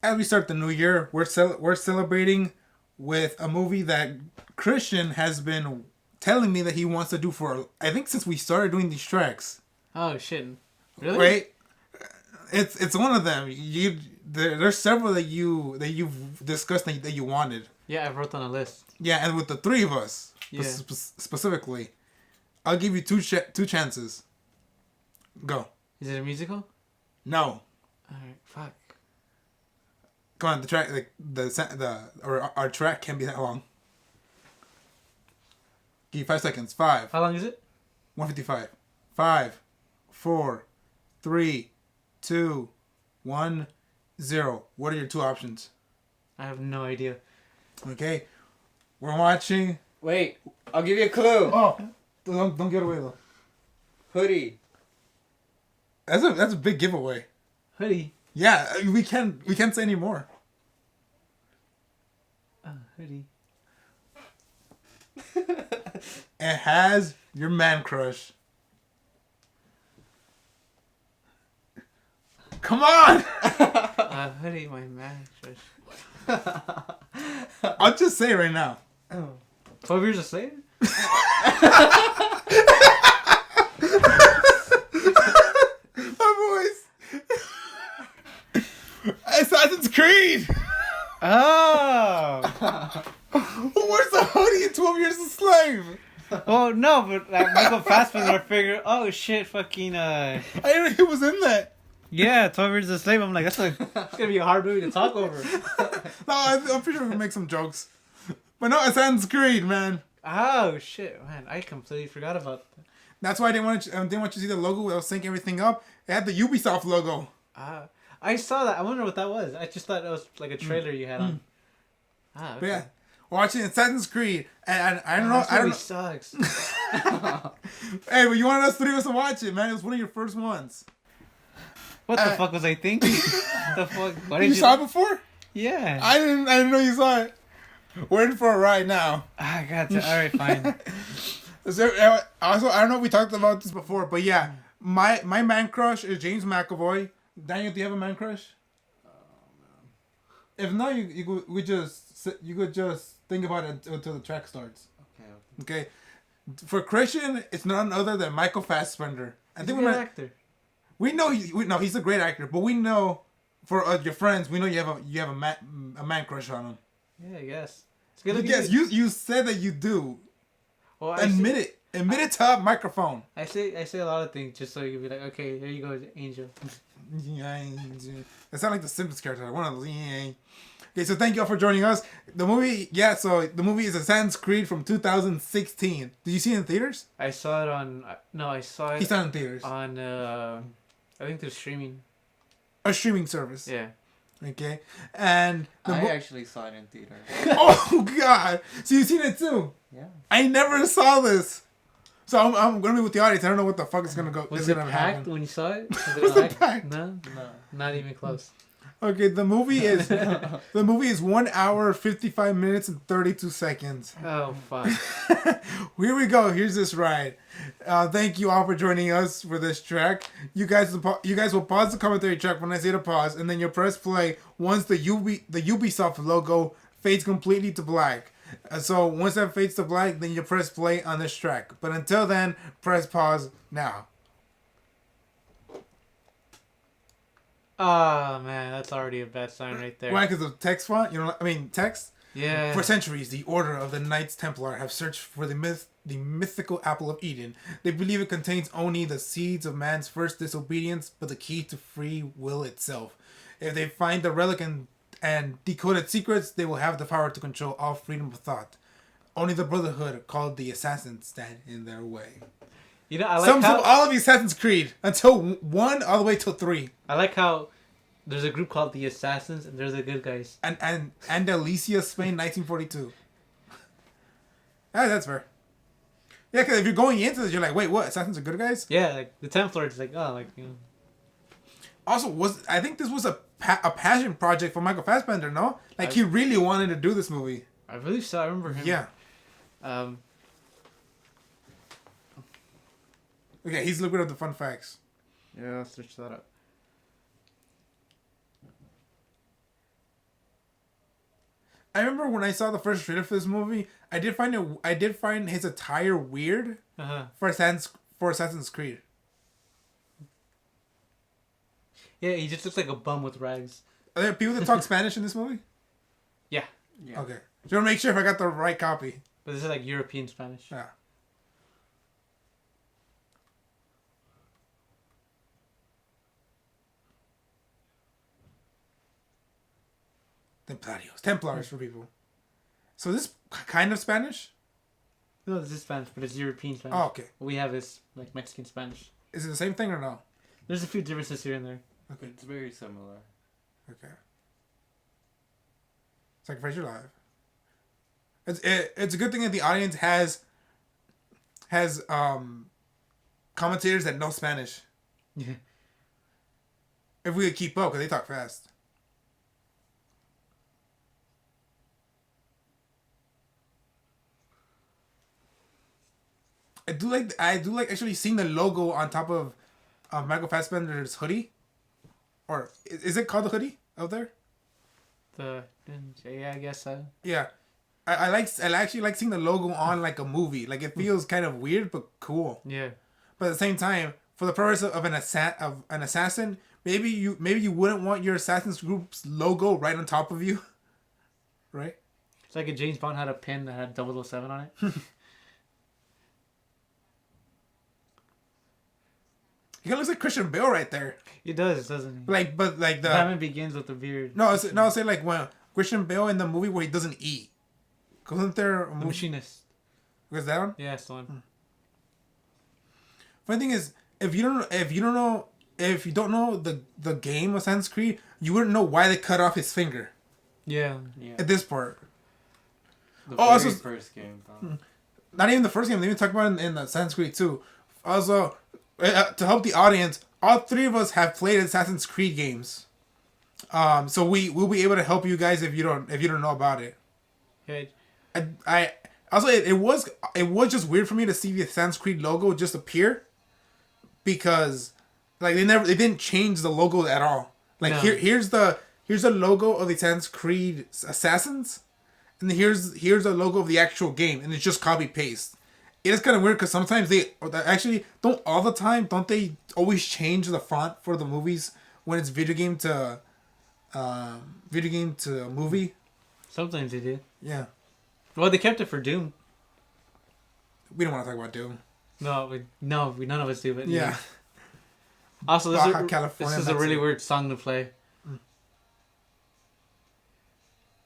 As we start the new year, we're celebrating with a movie that Christian has been telling me that he wants to do for, I think, since we started doing these tracks. Oh shit! Really? Right? It's one of them. There's several that you've discussed that you wanted. Yeah, I wrote on a list. Yeah, and with the three of us, Yeah. specifically, I'll give you two chances. Go. Is it a musical? No. Alright, fuck. Come on, the track, like our track can't be that long. Give you 5 seconds. 5. How long is it? 155. 5, 4, 3, 2, 1, 0. What are your two options? I have no idea. Okay, we're watching. Wait, I'll give you a clue. Oh, don't get away though. Hoodie. That's a big giveaway. Hoodie. Yeah, we can't say any more. Hoodie. It has your man crush. Come on! Hoodie, my man. I'll just say it right now. 12 Years a Slave? My voice. Assassin's Creed. Oh! Where's the hoodie in 12 Years a Slave? Oh no, but Michael Fassbender figured, oh shit, fucking, I didn't know he was in that. yeah, 12 Years a Slave. I'm like, it's gonna be a hard movie to talk over. No, I'm pretty sure we can make some jokes. But no, Assassin's Creed, man. Oh shit, man, I completely forgot about that. That's why I didn't want you to see the logo. I was syncing everything up. It had the Ubisoft logo. I saw that. I wonder what that was. I just thought it was like a trailer you had on. Okay. But yeah, watching Assassin's Creed, and I don't know. That I don't movie know. sucks. Hey, but you wanted us three of us to watch it, man. It was one of your first ones. What the fuck was I thinking? The fuck? Why did You saw it before? Yeah. I didn't know you saw it. We're in for a ride now. I got to. All right, fine. Also, I don't know if we talked about this before, but yeah, my man crush is James McAvoy. Daniel, do you have a man crush? If not, you could just think about it until the track starts. Okay. For Christian, it's none other than Michael Fassbender. He's a good actor. We know he's a great actor, but we know for your friends, we know you have a man crush on him. Yeah, I guess. It's gonna be. Yes, you said that you do. Well, Admit it to a microphone. I say a lot of things just so you can be like, okay, there you go, Angel. It sounds like the Simpsons character. One of those. Okay, so thank you all for joining us. The movie is Assassin's Creed from 2016. Did you see it in theaters? I saw it on. No, I saw it. He saw it in theaters. On. I think they're streaming. A streaming service. Yeah. Okay, and I actually saw it in theater. Oh God! So you seen it too? Yeah. I never saw this. So I'm gonna be with the audience. I don't know what the fuck is gonna go. Was it packed happen. when you saw it? Was it packed? No, No. not even close. Okay, the movie is 1 hour 55 minutes and 32 seconds. Oh fuck! Here we go. Here's this ride. Thank you all for joining us for this track. You guys will pause the commentary track when I say to pause, and then you'll press play once the Ubisoft logo fades completely to black. So once that fades to black, then you press play on this track. But until then, press pause now. Oh man, that's already a bad sign right there. Why? Because of text font? Text? Yeah. For centuries, the Order of the Knights Templar have searched for the mythical Apple of Eden. They believe it contains only the seeds of man's first disobedience, but the key to free will itself. If they find the relic and decode its secrets, they will have the power to control all freedom of thought. Only the Brotherhood, called the Assassins, stand in their way. You know, I like Sums how up all of the Assassin's Creed until 1 all the way till 3. I like how there's a group called the Assassins and there's the good guys. And Andalusia, Spain, 1942. That's fair. Yeah, because if you're going into this, you're like, wait, what? Assassins are good guys? Yeah, like the Templars, like Also, I think this was a passion project for Michael Fassbender, no? Like, he really wanted to do this movie. I believe so. I remember him. Yeah. Um. Okay, he's looking up the fun facts. Yeah, I'll search that up. I remember when I saw the first trailer for this movie, I did find his attire weird for Assassin's Creed. Yeah, he just looks like a bum with rags. Are there people that talk Spanish in this movie? Yeah. Yeah. Okay. Just want to make sure if I got the right copy. But this is like European Spanish. Yeah. Templars for people. So this kind of Spanish? No, this is Spanish, but it's European Spanish. Oh, okay. What we have is like Mexican Spanish. Is it the same thing or no? There's a few differences here and there. Okay. It's very similar. Okay. Sacrifice your life. It's a good thing that the audience has commentators that know Spanish. Yeah. If we could keep up, because they talk fast. I do like actually seeing the logo on top of Michael Fassbender's hoodie. Or is it called the hoodie out there? Yeah, I guess so. Yeah. I actually like seeing the logo on like a movie. Like it feels kind of weird but cool. Yeah. But at the same time, for the purpose of an assassin, maybe you wouldn't want your Assassin's Group's logo right on top of you. Right? It's like if James Bond had a pin that had 007 on it. He kind of looks like Christian Bale right there. He does, doesn't he? But the Batman Begins with the beard. No, I'll say like when Christian Bale in the movie where he doesn't eat. Wasn't there a The movie? Machinist. Was that one? Yeah, it's the one. Funny thing is, if you don't know the game of Assassin's Creed, you wouldn't know why they cut off his finger. Yeah. At this part. The also first game. Not even the first game. They even talk about it in the Assassin's Creed 2. Also, to help the audience, all three of us have played Assassin's Creed games. So we'll be able to help you guys if you don't know about it. Okay. I also it was just weird for me to see the Assassin's Creed logo just appear, because like they didn't change the logo at all. Like No. here's the logo of the Assassin's Creed Assassins, and here's the logo of the actual game, and it's just copy paste. It is kind of weird because sometimes they actually don't all the time. Don't they always change the font for the movies when it's video game to movie? Sometimes they do. Yeah, Well, they kept it for Doom. we don't want to talk about Doom. No, none of us do. But Yeah. Also, Baja California, this is a really Mexico. weird song to play.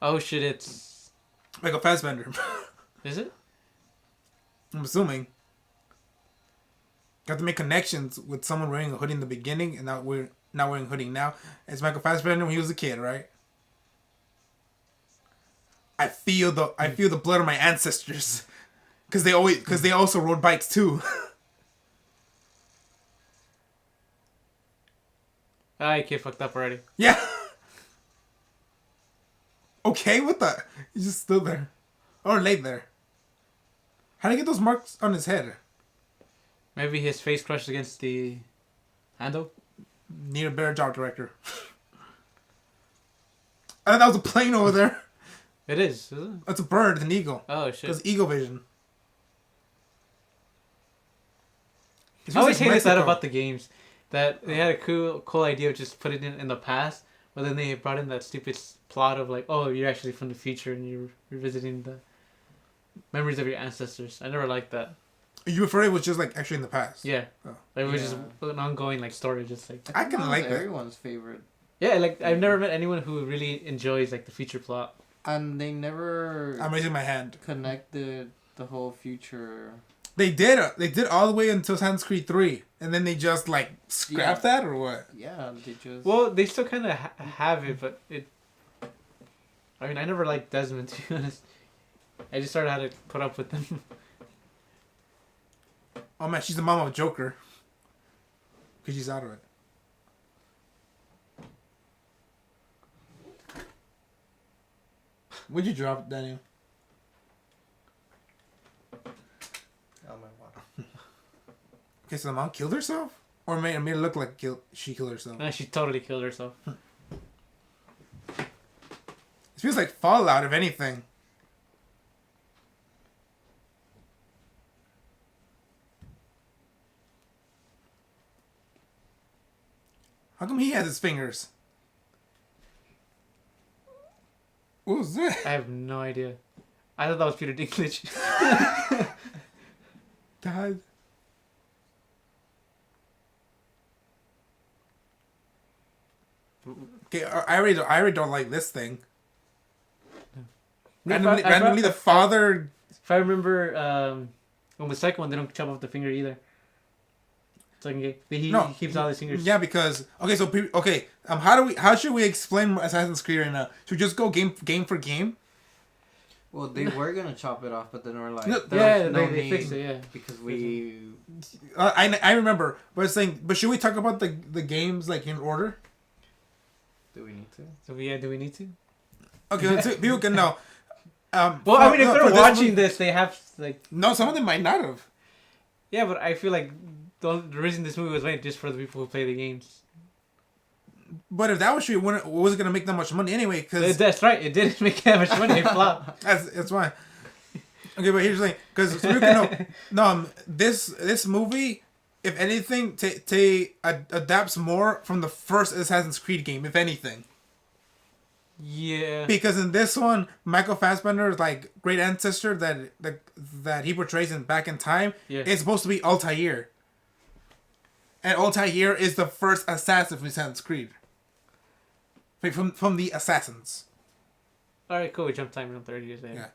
Oh shit! It's Like a Fassbender. is it? I'm assuming. Got to make connections with someone wearing a hoodie in the beginning and not wearing a hoodie now. It's Michael Fassbender when he was a kid, right? I feel the blood of my ancestors, because they also rode bikes too. I kid fucked up already. Yeah. Okay, what the? He just stood there, or laid there. How did he get those marks on his head? Maybe his face crushed against the handle. Need a better job, director. I thought that was a plane over there. It is, isn't it? That's a bird, an eagle. Oh shit! That's eagle vision. I always hated that about the games, that they had a cool idea of just putting it in the past, but then they brought in that stupid plot of like, oh, you're actually from the future and you're revisiting the memories of your ancestors. I never liked that. You prefer it was just like actually in the past. Yeah, Oh. like, it was just an ongoing like story, just like I can like that. Everyone's favorite. yeah, like I've never met anyone who really enjoys like the future plot. And they never I'm raising my hand. connected the whole future. They did all the way until Assassin's Creed 3, and then they just like scrapped that or what? Yeah, they just. Well, they still kind of have it, but it. I mean, I never liked Desmond, to be honest. I just started how to put up with them. Oh man, she's the mom of Joker. Because she's out of it. What'd you drop, Daniel? Oh my god. Okay, so the mom killed herself? Or made it look like she killed herself? Nah, she totally killed herself. It's feels like Fallout, if anything. How come he has his fingers? What was that? I have no idea. I thought that was Peter Dinklage. God. Okay, I already don't like this thing. Randomly, the father. If I remember, on the second one, they don't chop off the finger either. Second game, he keeps all his fingers. Yeah, because how should we explain Assassin's Creed right now? Should we just go game for game? Well, they were gonna chop it off, but then we're like, they fixed it. Yeah, because we. I remember, but saying, but should we talk about the games like in order? Do we need to? So do we need to? Okay, so people can know. Well, I mean, if they're watching this, they have like. No, some of them might not have. Yeah, but I feel like the reason this movie was made just for the people who play the games. But if that was true, it wasn't gonna make that much money anyway. Cause that's right, it didn't make that much money. It flopped. That's why. Okay, but here's the thing, because so people can know. This movie, if anything, adapts more from the first Assassin's Creed game, if anything. Yeah. Because in this one, Michael Fassbender's like great ancestor that he portrays in Back in Time is supposed to be Altair. And Altair is the first assassin from Assassin's Creed. Like from the assassins. All right, cool. We jump time around 30 years later. Yeah.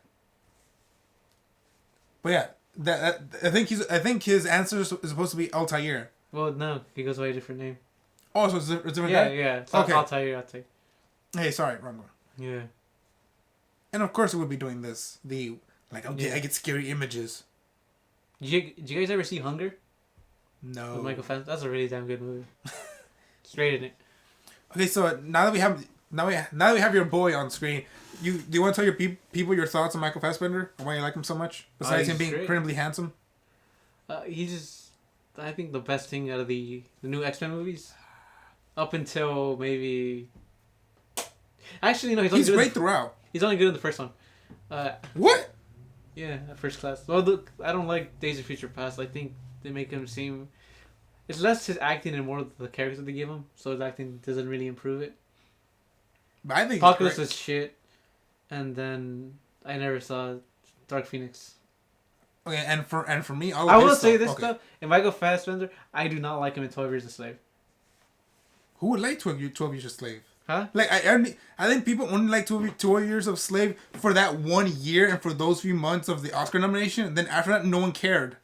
But yeah, that I think his answer is supposed to be Altair. Well, no, he goes by a different name. Oh, so it's a different guy? guy? Yeah. It's okay. Altair. Hey, sorry, wrong one. Yeah. And of course, we'll be doing this. I get scary images. Did you guys ever see Hunger? No. With Michael Fassbender? That's a really damn good movie. Straight in it. Okay, so now that we have your boy on screen, do you want to tell your people your thoughts on Michael Fassbender and why you like him so much? Besides him being incredibly handsome. He's just, I think, the best thing out of the new X-Men movies. Up until maybe. Actually, no, he's great throughout. He's only good in the first one. What? Yeah, First Class. Well, look, I don't like Days of Future Past. I think they make him seem. It's less his acting and more the character they give him, so his acting doesn't really improve it. But I think Apocalypse was shit, and then I never saw Dark Phoenix. Okay, and for me, I will say this though: in Michael Fassbender, I do not like him in 12 Years a Slave. Who would like 12 Years a Slave? Huh? Like I think people only like 12 Years of Slave for that 1 year and for those few months of the Oscar nomination. And then after that, no one cared.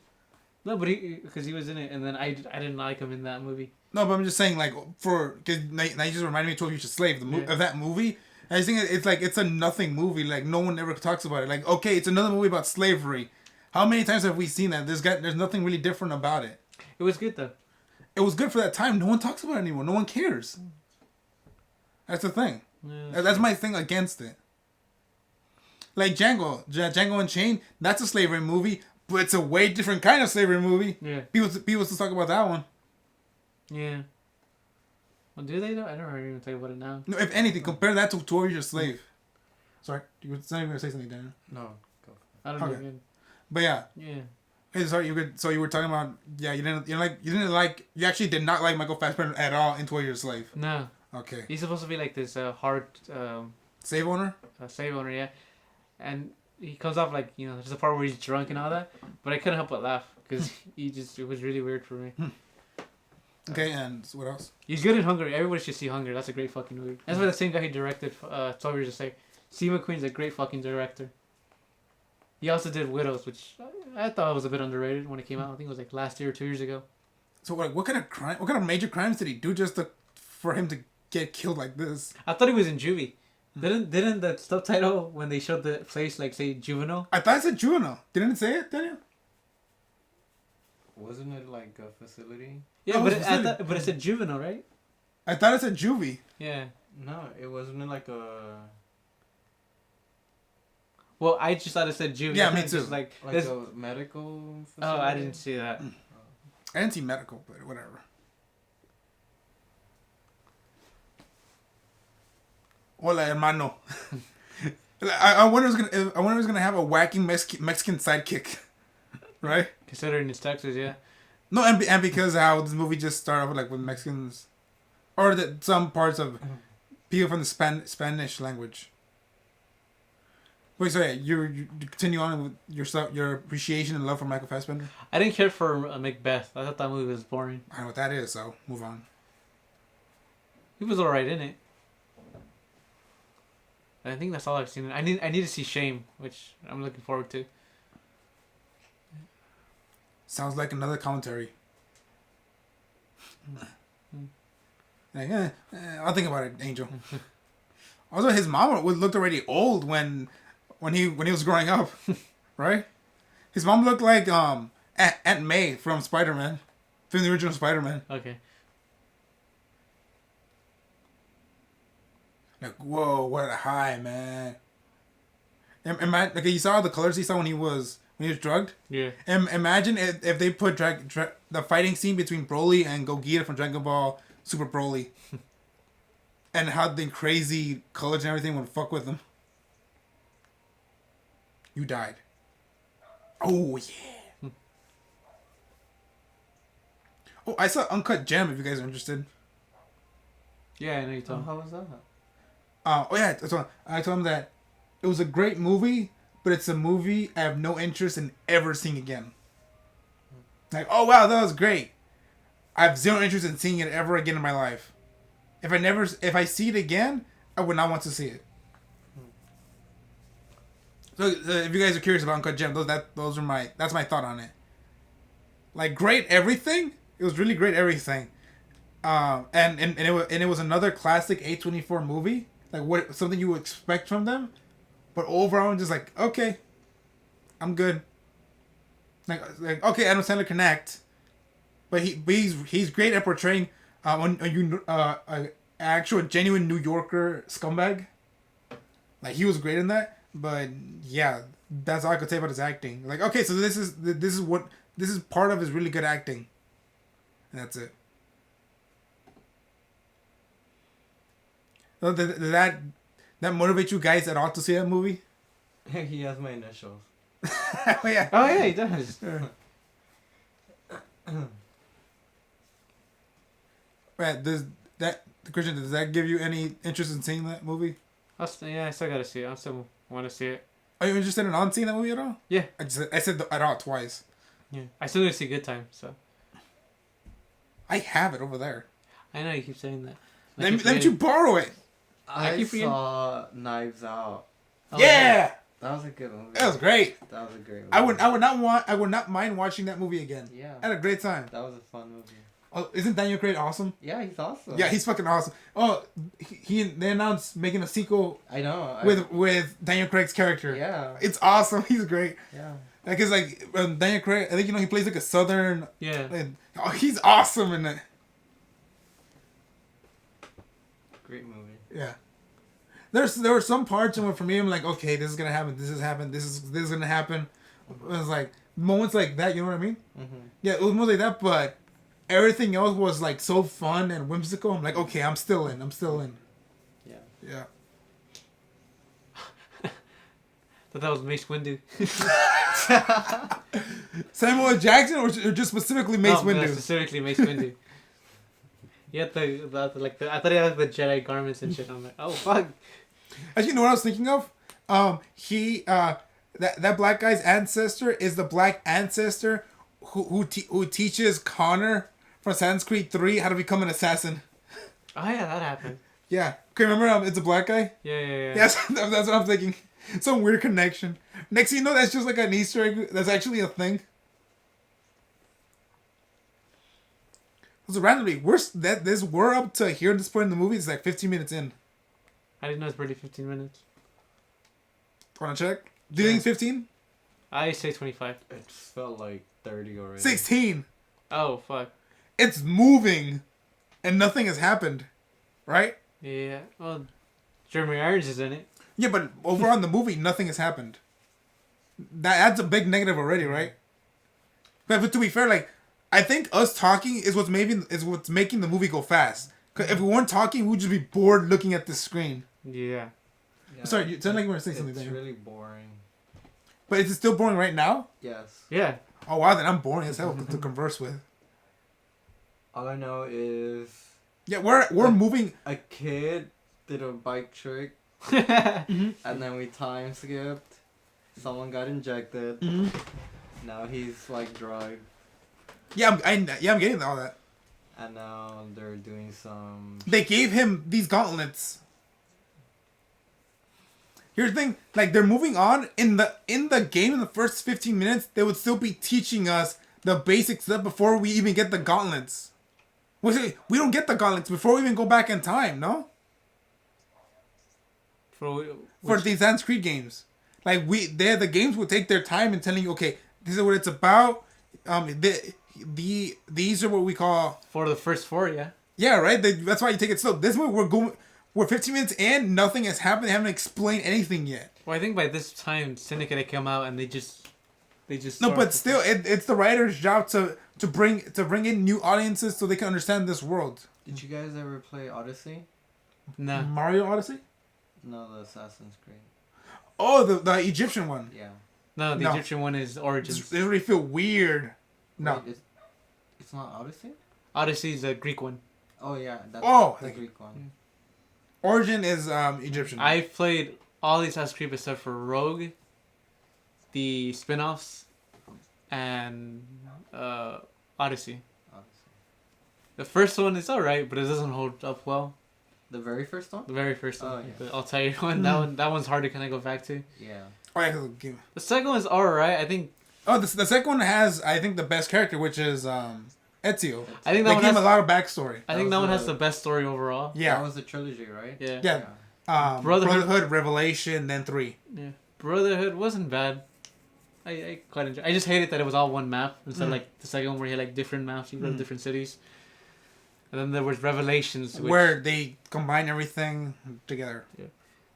No, but because he was in it, and then I didn't like him in that movie. No, but I'm just saying, like, because now you just reminded me of 12 Years a Slave, of that movie. And I just think it's a nothing movie. Like, no one ever talks about it. Like, okay, it's another movie about slavery. How many times have we seen that? There's nothing really different about it. It was good, though. It was good for that time. No one talks about it anymore. No one cares. That's the thing. Yeah, that's my thing against it. Like Django Unchained, that's a slavery movie, but it's a way different kind of slavery movie. Yeah. People still talk about that one. Yeah. Well, do they though? I don't even think about it now. No, if anything, compare that to 12 Years a Slave. Sorry, you were going to say something, Daniel? No, go. I don't know. But yeah. Yeah. Hey, sorry, so you were talking about you actually did not like Michael Fassbender at all in 12 Years a Slave. No. Okay. He's supposed to be like this hard slave owner. Slave owner, yeah. And he comes off like, there's a part where he's drunk and all that, but I couldn't help but laugh because it was really weird for me. Okay, and what else? He's good in Hunger. Everybody should see Hunger. That's a great fucking movie. That's by the same guy who directed 12 Years a Slave. Steve McQueen's a great fucking director. He also did Widows, which I thought was a bit underrated when it came out. I think it was like last year or 2 years ago. So what kind of major crimes did he do just for him to get killed like this? I thought he was in juvie. Didn't the subtitle when they showed the place like say juvenile? I thought it said juvenile. Didn't it say it, Daniel? Wasn't it like a facility? Yeah, but it said juvenile, right? I thought it said juvie. Yeah. No, it wasn't like a. Well, I just thought it said juvie. Yeah, me too. Just like a medical facility? Oh, I didn't see that. I didn't see medical, but whatever. Hola, hermano. I wonder if it's gonna have a whacking Mexican sidekick, right? Considering it's Texas, yeah. No, and because how this movie just started off like with Mexicans, or that some parts of people from the Spanish language. Wait, so yeah, you continue on with your appreciation and love for Michael Fassbender. I didn't care for Macbeth. I thought that movie was boring. I know what that is, so move on. He was alright in it. I think that's all I've seen. I need to see Shame, which I'm looking forward to. Sounds like another commentary. Like, I'll think about it, Angel. Also, his mom looked already old when he was growing up, right? His mom looked like Aunt May from Spider-Man, from the original Spider-Man. Okay. Like, whoa, what a high, man! Okay, you saw the colors he saw when he was drugged. Yeah. Imagine if they put the fighting scene between Broly and Gogeta from Dragon Ball Super Broly, and how the crazy colors and everything would fuck with him. You died. Oh yeah. Oh, I saw Uncut Gem. If you guys are interested. Yeah, I know you told me. How was that? Oh yeah, I told him that it was a great movie, but it's a movie I have no interest in ever seeing again. Like, oh wow, that was great. I have zero interest in seeing it ever again in my life. If I see it again, I would not want to see it. So if you guys are curious about Uncut Gem, that's my thought on it. Like, great everything. It was really great everything. And it was another classic A24 movie. Like something you would expect from them. But overall, I'm just like, okay, I'm good. Like okay, Adam Sandler can act, but he's great at portraying an actual genuine New Yorker scumbag. Like, he was great in that. But yeah, that's all I could say about his acting. Like, okay, so this is part of his really good acting, and that's it. So does that motivate you guys at all to see that movie? He has my initials. Oh yeah. Oh yeah, he does. Right, Christian, does that give you any interest in seeing that movie? I still gotta see it. I still want to see it. Are you interested in seeing that movie at all? Yeah. I said at all twice. Yeah. I still gotta see Good Time. So. I have it over there. I know you keep saying that. Let you borrow it. I saw Knives Out. Oh, yeah. That was a good movie. That was great. That was a great movie. I would not mind watching that movie again. Yeah. I had a great time. That was a fun movie. Oh, isn't Daniel Craig awesome? Yeah, he's awesome. Yeah, he's fucking awesome. Oh, they announced making a sequel. I know. With Daniel Craig's character. Yeah. It's awesome. He's great. Yeah. Like, it's like Daniel Craig. I think he plays like a southern. Yeah. He's awesome in it. Great movie. Yeah. There were some parts and for me I'm like, okay, this is gonna happen. This is gonna happen. It was like moments like that. You know what I mean? Mm-hmm. Yeah, it was mostly that, but everything else was like so fun and whimsical. I'm like, okay, I'm still in. Yeah. Yeah. Thought that was Mace Windu. Samuel L. Jackson or just specifically Mace Windu? No, specifically Mace Windu. He had I thought he had the Jedi garments and shit. I'm like, oh fuck. Actually, you know what I was thinking of? That black guy's ancestor is the black ancestor who teaches Connor from Assassin's Creed 3 how to become an assassin. Oh yeah, that happened. Yeah. Okay, remember it's a black guy? Yeah. Yes, that's what I'm thinking. Some weird connection. Next thing you know, that's just like an Easter egg. That's actually a thing. So randomly, we're up to here at this point in the movie. It's like 15 minutes in. I didn't know it's barely 15 minutes. Want to check? Do you think 15? I say 25. It just felt like 30 already. 16. Oh fuck. It's moving, and nothing has happened, right? Yeah. Well, Jeremy Irons is in it. Yeah, but overall in the movie, nothing has happened. That's a big negative already, right? But to be fair, like, I think us talking is what's making the movie go fast. Cause if we weren't talking, we'd just be bored looking at the screen. Yeah. Yeah, Sorry, you sound like you were saying something. It's Daniel. really boring. But is it still boring right now? Yes. Yeah. Oh wow, then I'm boring as hell to converse with. All I know is Yeah, we're Like- moving. a kid did a bike trick, Mm-hmm. and then we time skipped. Someone got injected. Mm-hmm. Now he's like drugged, Yeah, I'm getting all that. and now they're doing some. They gave him these gauntlets. Here's the thing, like they're moving on in the game in the first 15 minutes, they would still be teaching us the basic stuff before we even get the gauntlets. We don't get the gauntlets before we even go back in time, no? For For these Assassin's Creed games. Like the games will take their time in telling you, okay, this is what it's about. These are what we call the first 4, yeah. yeah, right. That's why you take it slow. This one we're 15 minutes in, nothing has happened. They haven't explained anything yet. Well, I think by this time Syndicate had come out and they just. No, but still, it's the writer's job to bring in new audiences so they can understand this world. Did you guys ever play Odyssey? Nah. Mario Odyssey? No, the Assassin's Creed. Oh, the Egyptian one. Yeah. No, the No. Egyptian one is Origins. It really feel weird. No. Wait, it's not Odyssey? Odyssey is the Greek one. Oh yeah, that's Oh, the like- Greek one. Origin is Egyptian. I've played all these Assassin's Creed except for Rogue, the spin-offs, and Odyssey. Odyssey. The first one is alright, but it doesn't hold up well. The very first one? The very first one. Oh, yeah. The Altair one. That one's hard to kind of go back to. Yeah. Oh, yeah, 'cause the game. The second one's alright. I think. Oh, the second one has, I think, the best character, which is Ezio. I think that They one gave him has. a lot of backstory. I think That that was one has the- the best story overall. Yeah. That was the trilogy, right? Yeah. Yeah. Brotherhood, Revelation, then 3. Yeah. Brotherhood wasn't bad. I quite enjoyed. I just hated that it was all one map instead of like the second one where you had like different maps. You go to different cities. And then there was Revelations, Where they combine everything together.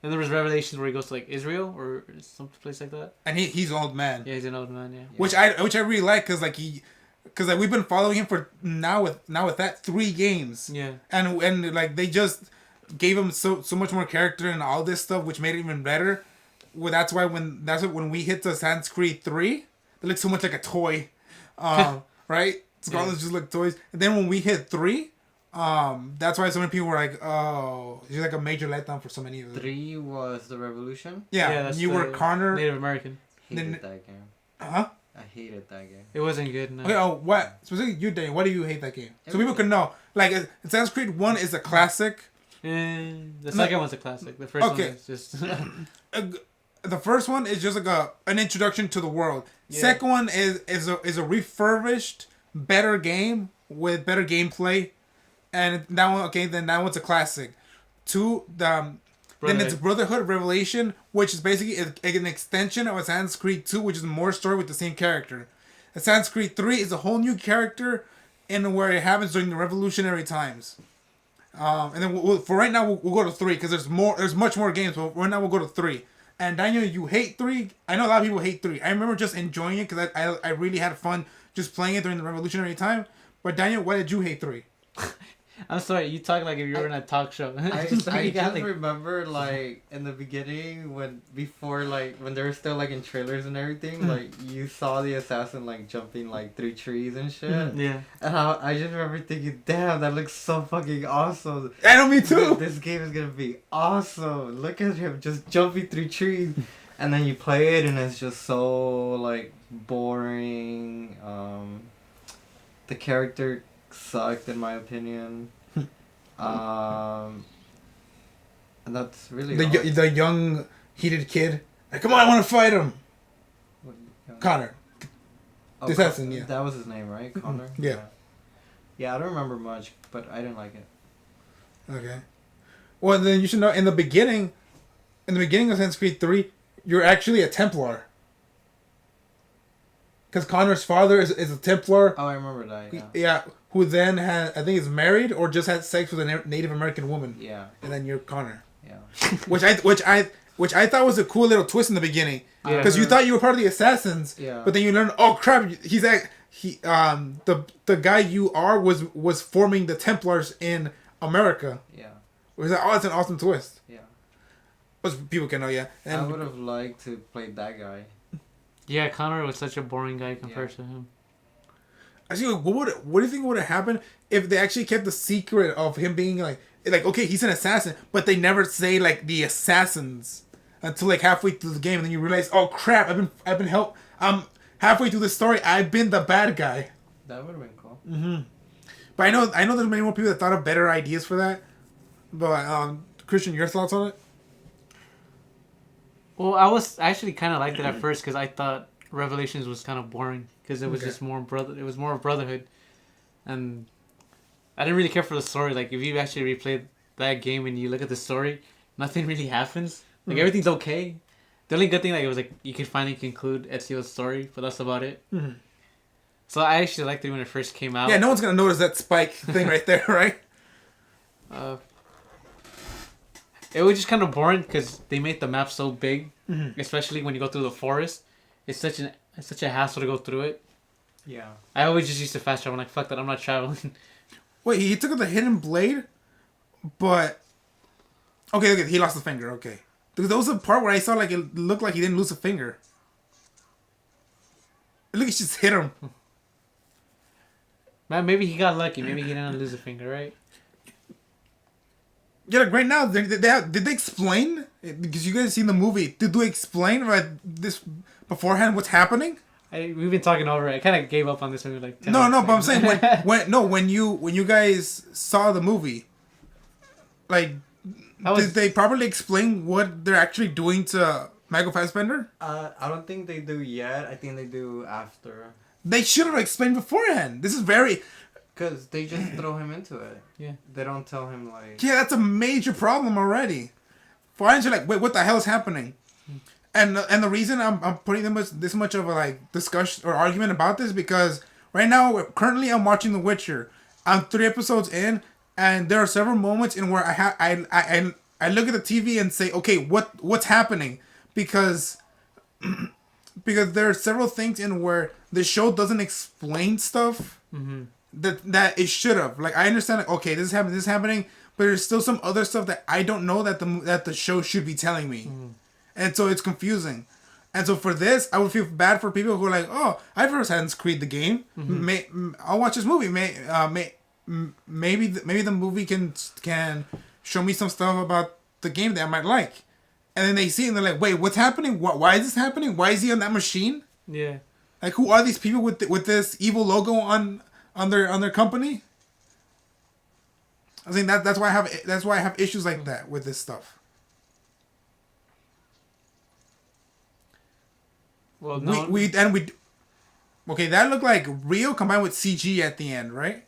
and there was Revelations where he goes to like Israel or some place like that. And he's an old man. Yeah, he's an old man. Yeah. Which I really like because we've been following him for now with that 3 games. Yeah. And like they just gave him so much more character and all this stuff, which made it even better. Well, that's why when we hit the Assassin's Creed 3, they look so much like a toy, right? Scarlet's just like toys. And then when we hit 3, that's why so many people were like, "Oh, it's like a major letdown for so many of them." 3 was the Revolution. Yeah, that's you were the Connor. Native American. Hated Then- that game. Huh? I hated that game. It wasn't good. No. Okay. Oh, what specifically you, Daniel? Why do you hate that game? So people can know. Like, Assassin's Creed 1 is a classic. The second one's a classic. The first Okay. one is just. The first one is just like an introduction to the world. Yeah. Second one is a refurbished, better game with better gameplay, and that one then that one's a classic. 2, then it's Brotherhood Revelation, which is basically an extension of Assassin's Creed 2, which is more story with the same character. Assassin's Creed 3 is a whole new character, in where it happens during the revolutionary times. And then for right now we'll go to 3 because there's much more games, but right now we'll go to 3. And Daniel, you hate 3. I know a lot of people hate 3. I remember just enjoying it because I really had fun just playing it during the revolutionary time. But Daniel, why did you hate 3? I'm sorry, you talk like if you were in a talk show. I You got, just like- remember like in the beginning when they were still like in trailers and everything, like you saw the assassin like jumping like through trees and shit. Yeah. And I just remember thinking, damn, that looks so fucking awesome. I know, me too. This game is gonna be awesome. Look at him just jumping through trees. And then you play it and it's just so like boring. The character sucked in my opinion. And that's really The young heated kid. Like, come on, I want to fight him. Connor. Oh, the assassin, yeah. That was his name, right? Connor? Yeah. Yeah, I don't remember much, but I didn't like it. Okay. Well, then you should know in the beginning of Assassin's Creed 3, you're actually a Templar. Because Connor's father is a Templar. Oh, I remember that, yeah. Yeah, who then I think is married or just had sex with a Native American woman. Yeah, And then you're Connor. yeah. Which I thought was a cool little twist in the beginning. Yeah. Because you thought you were part of the assassins. Yeah. But then you learn, oh crap, the guy you are was forming the Templars in America. Yeah, It was like, oh, it's an awesome twist. yeah. But people can know, yeah. And I would have liked to play that guy. Yeah, Connor was such a boring guy compared to him. Actually, what do you think would have happened if they actually kept the secret of him being like okay, he's an assassin, but they never say like the assassins until like halfway through the game, and then you realize, oh crap, I'm halfway through the story, I've been the bad guy. That would have been cool. Mm-hmm. But I know there's many more people that thought of better ideas for that. But Christian, your thoughts on it? Well, I actually kind of liked it at first because I thought Revelations was kind of boring because it was just more It was more brotherhood, and I didn't really care for the story. Like if you actually replay that game and you look at the story, nothing really happens. Like everything's okay. The only good thing it was like you could finally conclude Ezio's story, but that's about it. Mm-hmm. So I actually liked it when it first came out. Yeah, no one's gonna notice that spike thing right there, right? It was just kind of boring because they made the map so big, Mm-hmm. especially when you go through the forest. It's such a hassle to go through it. Yeah. I always just used to fast travel. I'm like, fuck that, I'm not traveling. Wait, he took the hidden blade, but okay, he lost a finger. Okay, because there was a part where I saw like it looked like he didn't lose a finger. Look, he just hit him. Man, maybe he got lucky. Maybe he didn't lose a finger, right? Yeah, like right now, did they explain? Because you guys seen the movie. Did they explain this beforehand? What's happening? We've been talking over it. I kind of gave up on this movie like 10 No, minutes but I'm saying when you guys saw the movie, like did they properly explain what they're actually doing to Michael Fassbender? I don't think they do yet. I think they do after. They should have explained beforehand. This is very... Because they just throw him into it. Yeah. They don't tell him, like... Yeah, that's a major problem already. For you're like, wait, what the hell is happening? And the reason I'm putting this much of a like discussion or argument about this because right now, currently I'm watching The Witcher. I'm 3 episodes in, and there are several moments in where I look at the TV and say, okay, what's happening? Because there are several things in where the show doesn't explain stuff that it should have. Like I understand, like, okay, this is happening, but there's still some other stuff that I don't know that the show should be telling me, and so it's confusing. And so for this, I would feel bad for people who are like, oh, I've heard Assassin's Creed the game. I'll watch this movie. Maybe the movie can show me some stuff about the game that I might like. And then they see it and they're like, wait, what's happening? Why is this happening? Why is he on that machine? Yeah. Like, who are these people with this evil logo on their company? I think that's why I have issues like that with this stuff. Well, no. Okay, that looked like real combined with CG at the end, right?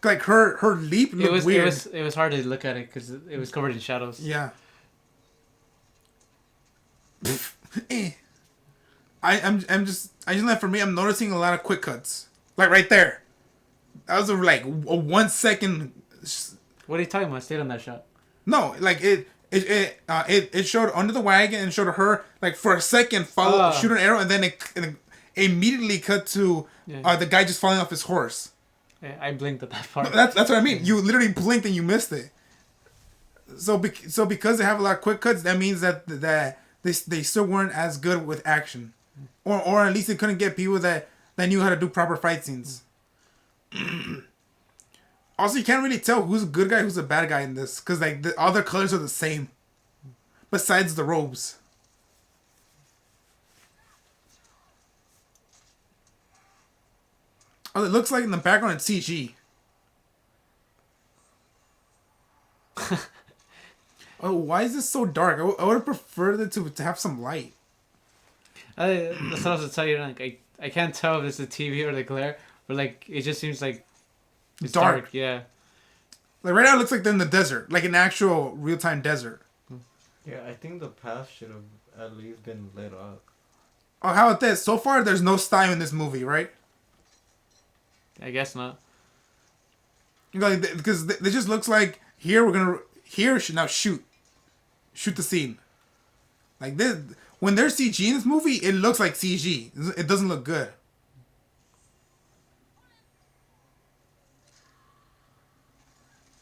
Like her leap looked weird. It was hard to look at it because it was covered in shadows. Yeah. I just for me, I'm noticing a lot of quick cuts. Like right there. That was a 1 second. What are you talking about? Stayed on that shot. No, like it showed under the wagon and showed her like for a second shoot an arrow and then it immediately cut to the guy just falling off his horse. Yeah, I blinked at that part. No, that's what I mean. You literally blinked and you missed it. So because they have a lot of quick cuts, that means that they still weren't as good with action, or at least they couldn't get people that knew how to do proper fight scenes. Also, you can't really tell who's a good guy, who's a bad guy in this, because like all their colors are the same, besides the robes. Oh, it looks like in the background it's CG. Oh, why is this so dark? I would have preferred it to have some light. That's what I was to tell you. Like, I can't tell if it's the TV or the glare, but like it just seems like it's dark. Yeah. Like right now, it looks like they're in the desert, like an actual real-time desert. Yeah, I think the path should have at least been lit up. Oh, how about this? So far, there's no style in this movie, right? I guess not. You know, like, because it just looks like here now shoot the scene. Like this, when there's CG in this movie, it looks like CG. It doesn't look good.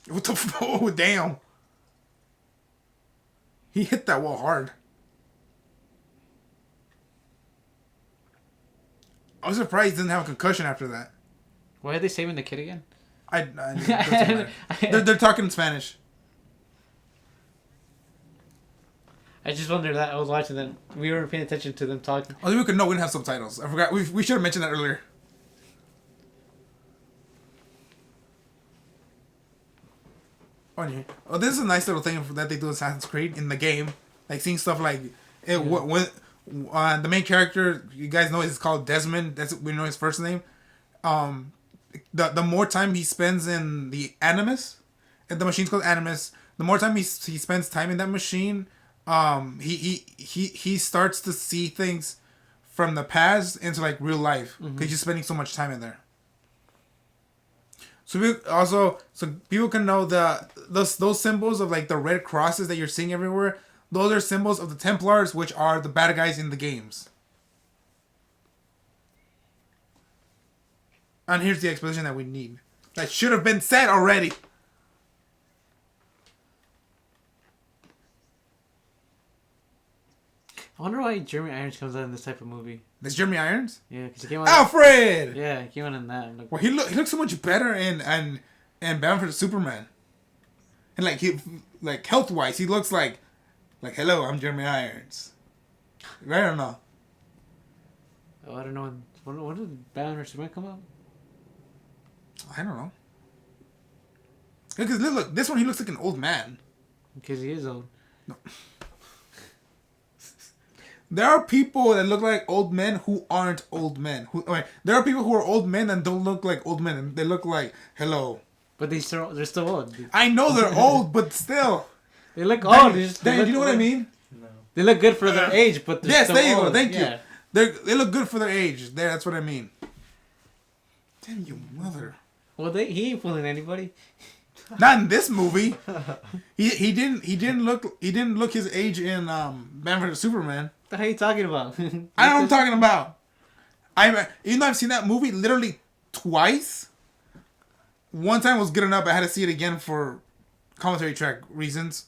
What the oh damn. He hit that wall hard. I was surprised he didn't have a concussion after that. Why are they saving the kid again? They're talking in Spanish. I just wondered that. I was watching them. We weren't paying attention to them talking. Oh, we didn't have subtitles. I forgot. We should have mentioned that earlier. Oh, this is a nice little thing that they do in Assassin's Creed in the game. Like seeing stuff like it when the main character, you guys know, is called Desmond. We know his first name. The more time he spends in the Animus, and the machine's called Animus, the more time he spends time in that machine, he starts to see things from the past into like real life because he's spending so much time in there. So people can know those symbols of like the red crosses that you're seeing everywhere. Those are symbols of the Templars, which are the bad guys in the games. And here's the exposition that we need. That should have been said already. I wonder why Jeremy Irons comes out in this type of movie. That's Jeremy Irons? Yeah, because he came out. Alfred! Yeah, he came out in that. Like, well, he looks so much better in Batman for Superman. And like health wise, he looks like hello, I'm Jeremy Irons. Right or no? Oh, I don't know. When did Batman for Superman come out? I don't know. Because look, this one he looks like an old man. Because he is old. No. There are people that look like old men who aren't old men. There are people who are old men and don't look like old men. And they look like, hello. But they're still old. I know they're old, but still. They look old. Do you know what I mean? No. They look good for their age, but they're still old. Yes, there you go. Thank you. They look good for their age. That's what I mean. Damn you, mother. Well, he ain't fooling anybody. Not in this movie. He didn't look his age in Batman vs Superman. What the hell are you talking about? I know what I'm talking about. Even though I've seen that movie literally twice. One time was good enough. I had to see it again for commentary track reasons.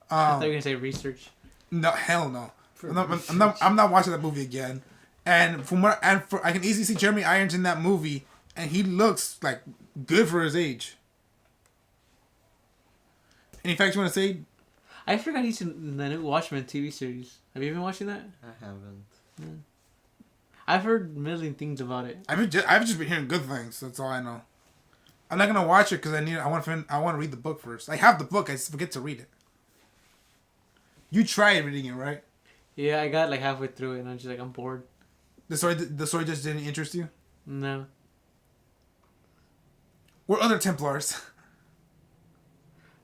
I thought you were gonna say research. No, hell no. I'm not watching that movie again. And I can easily see Jeremy Irons in that movie, and he looks like good for his age. Any facts you want to say? I forgot he's in the new Watchmen TV series. Have you been watching that? I haven't. Yeah. I've heard a million things about it. I've just been hearing good things. That's all I know. I'm not gonna watch it because I want to read the book first. I have the book. I just forget to read it. You tried reading it, right? Yeah, I got like halfway through it and I'm just like, I'm bored. The story just didn't interest you? No. What other Templars?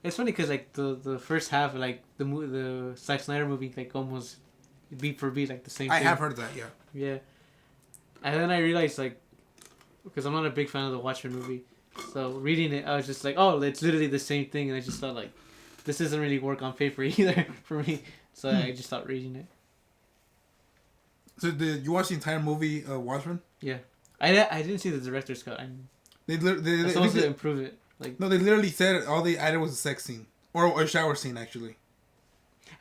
It's funny because like the first half, like the Zack Snyder movie, like almost beat for beat, like the same thing. I have heard that, yeah. Yeah. And then I realized, like, because I'm not a big fan of the Watchmen movie, so reading it, I was just like, oh, it's literally the same thing, and I just thought, like, this doesn't really work on paper either for me, so I just stopped reading it. So did you watch the entire movie, Watchmen? Yeah. I didn't see the director's cut. They supposed to improve it. Like, no, they literally said all they added was a sex scene. Or a shower scene, actually.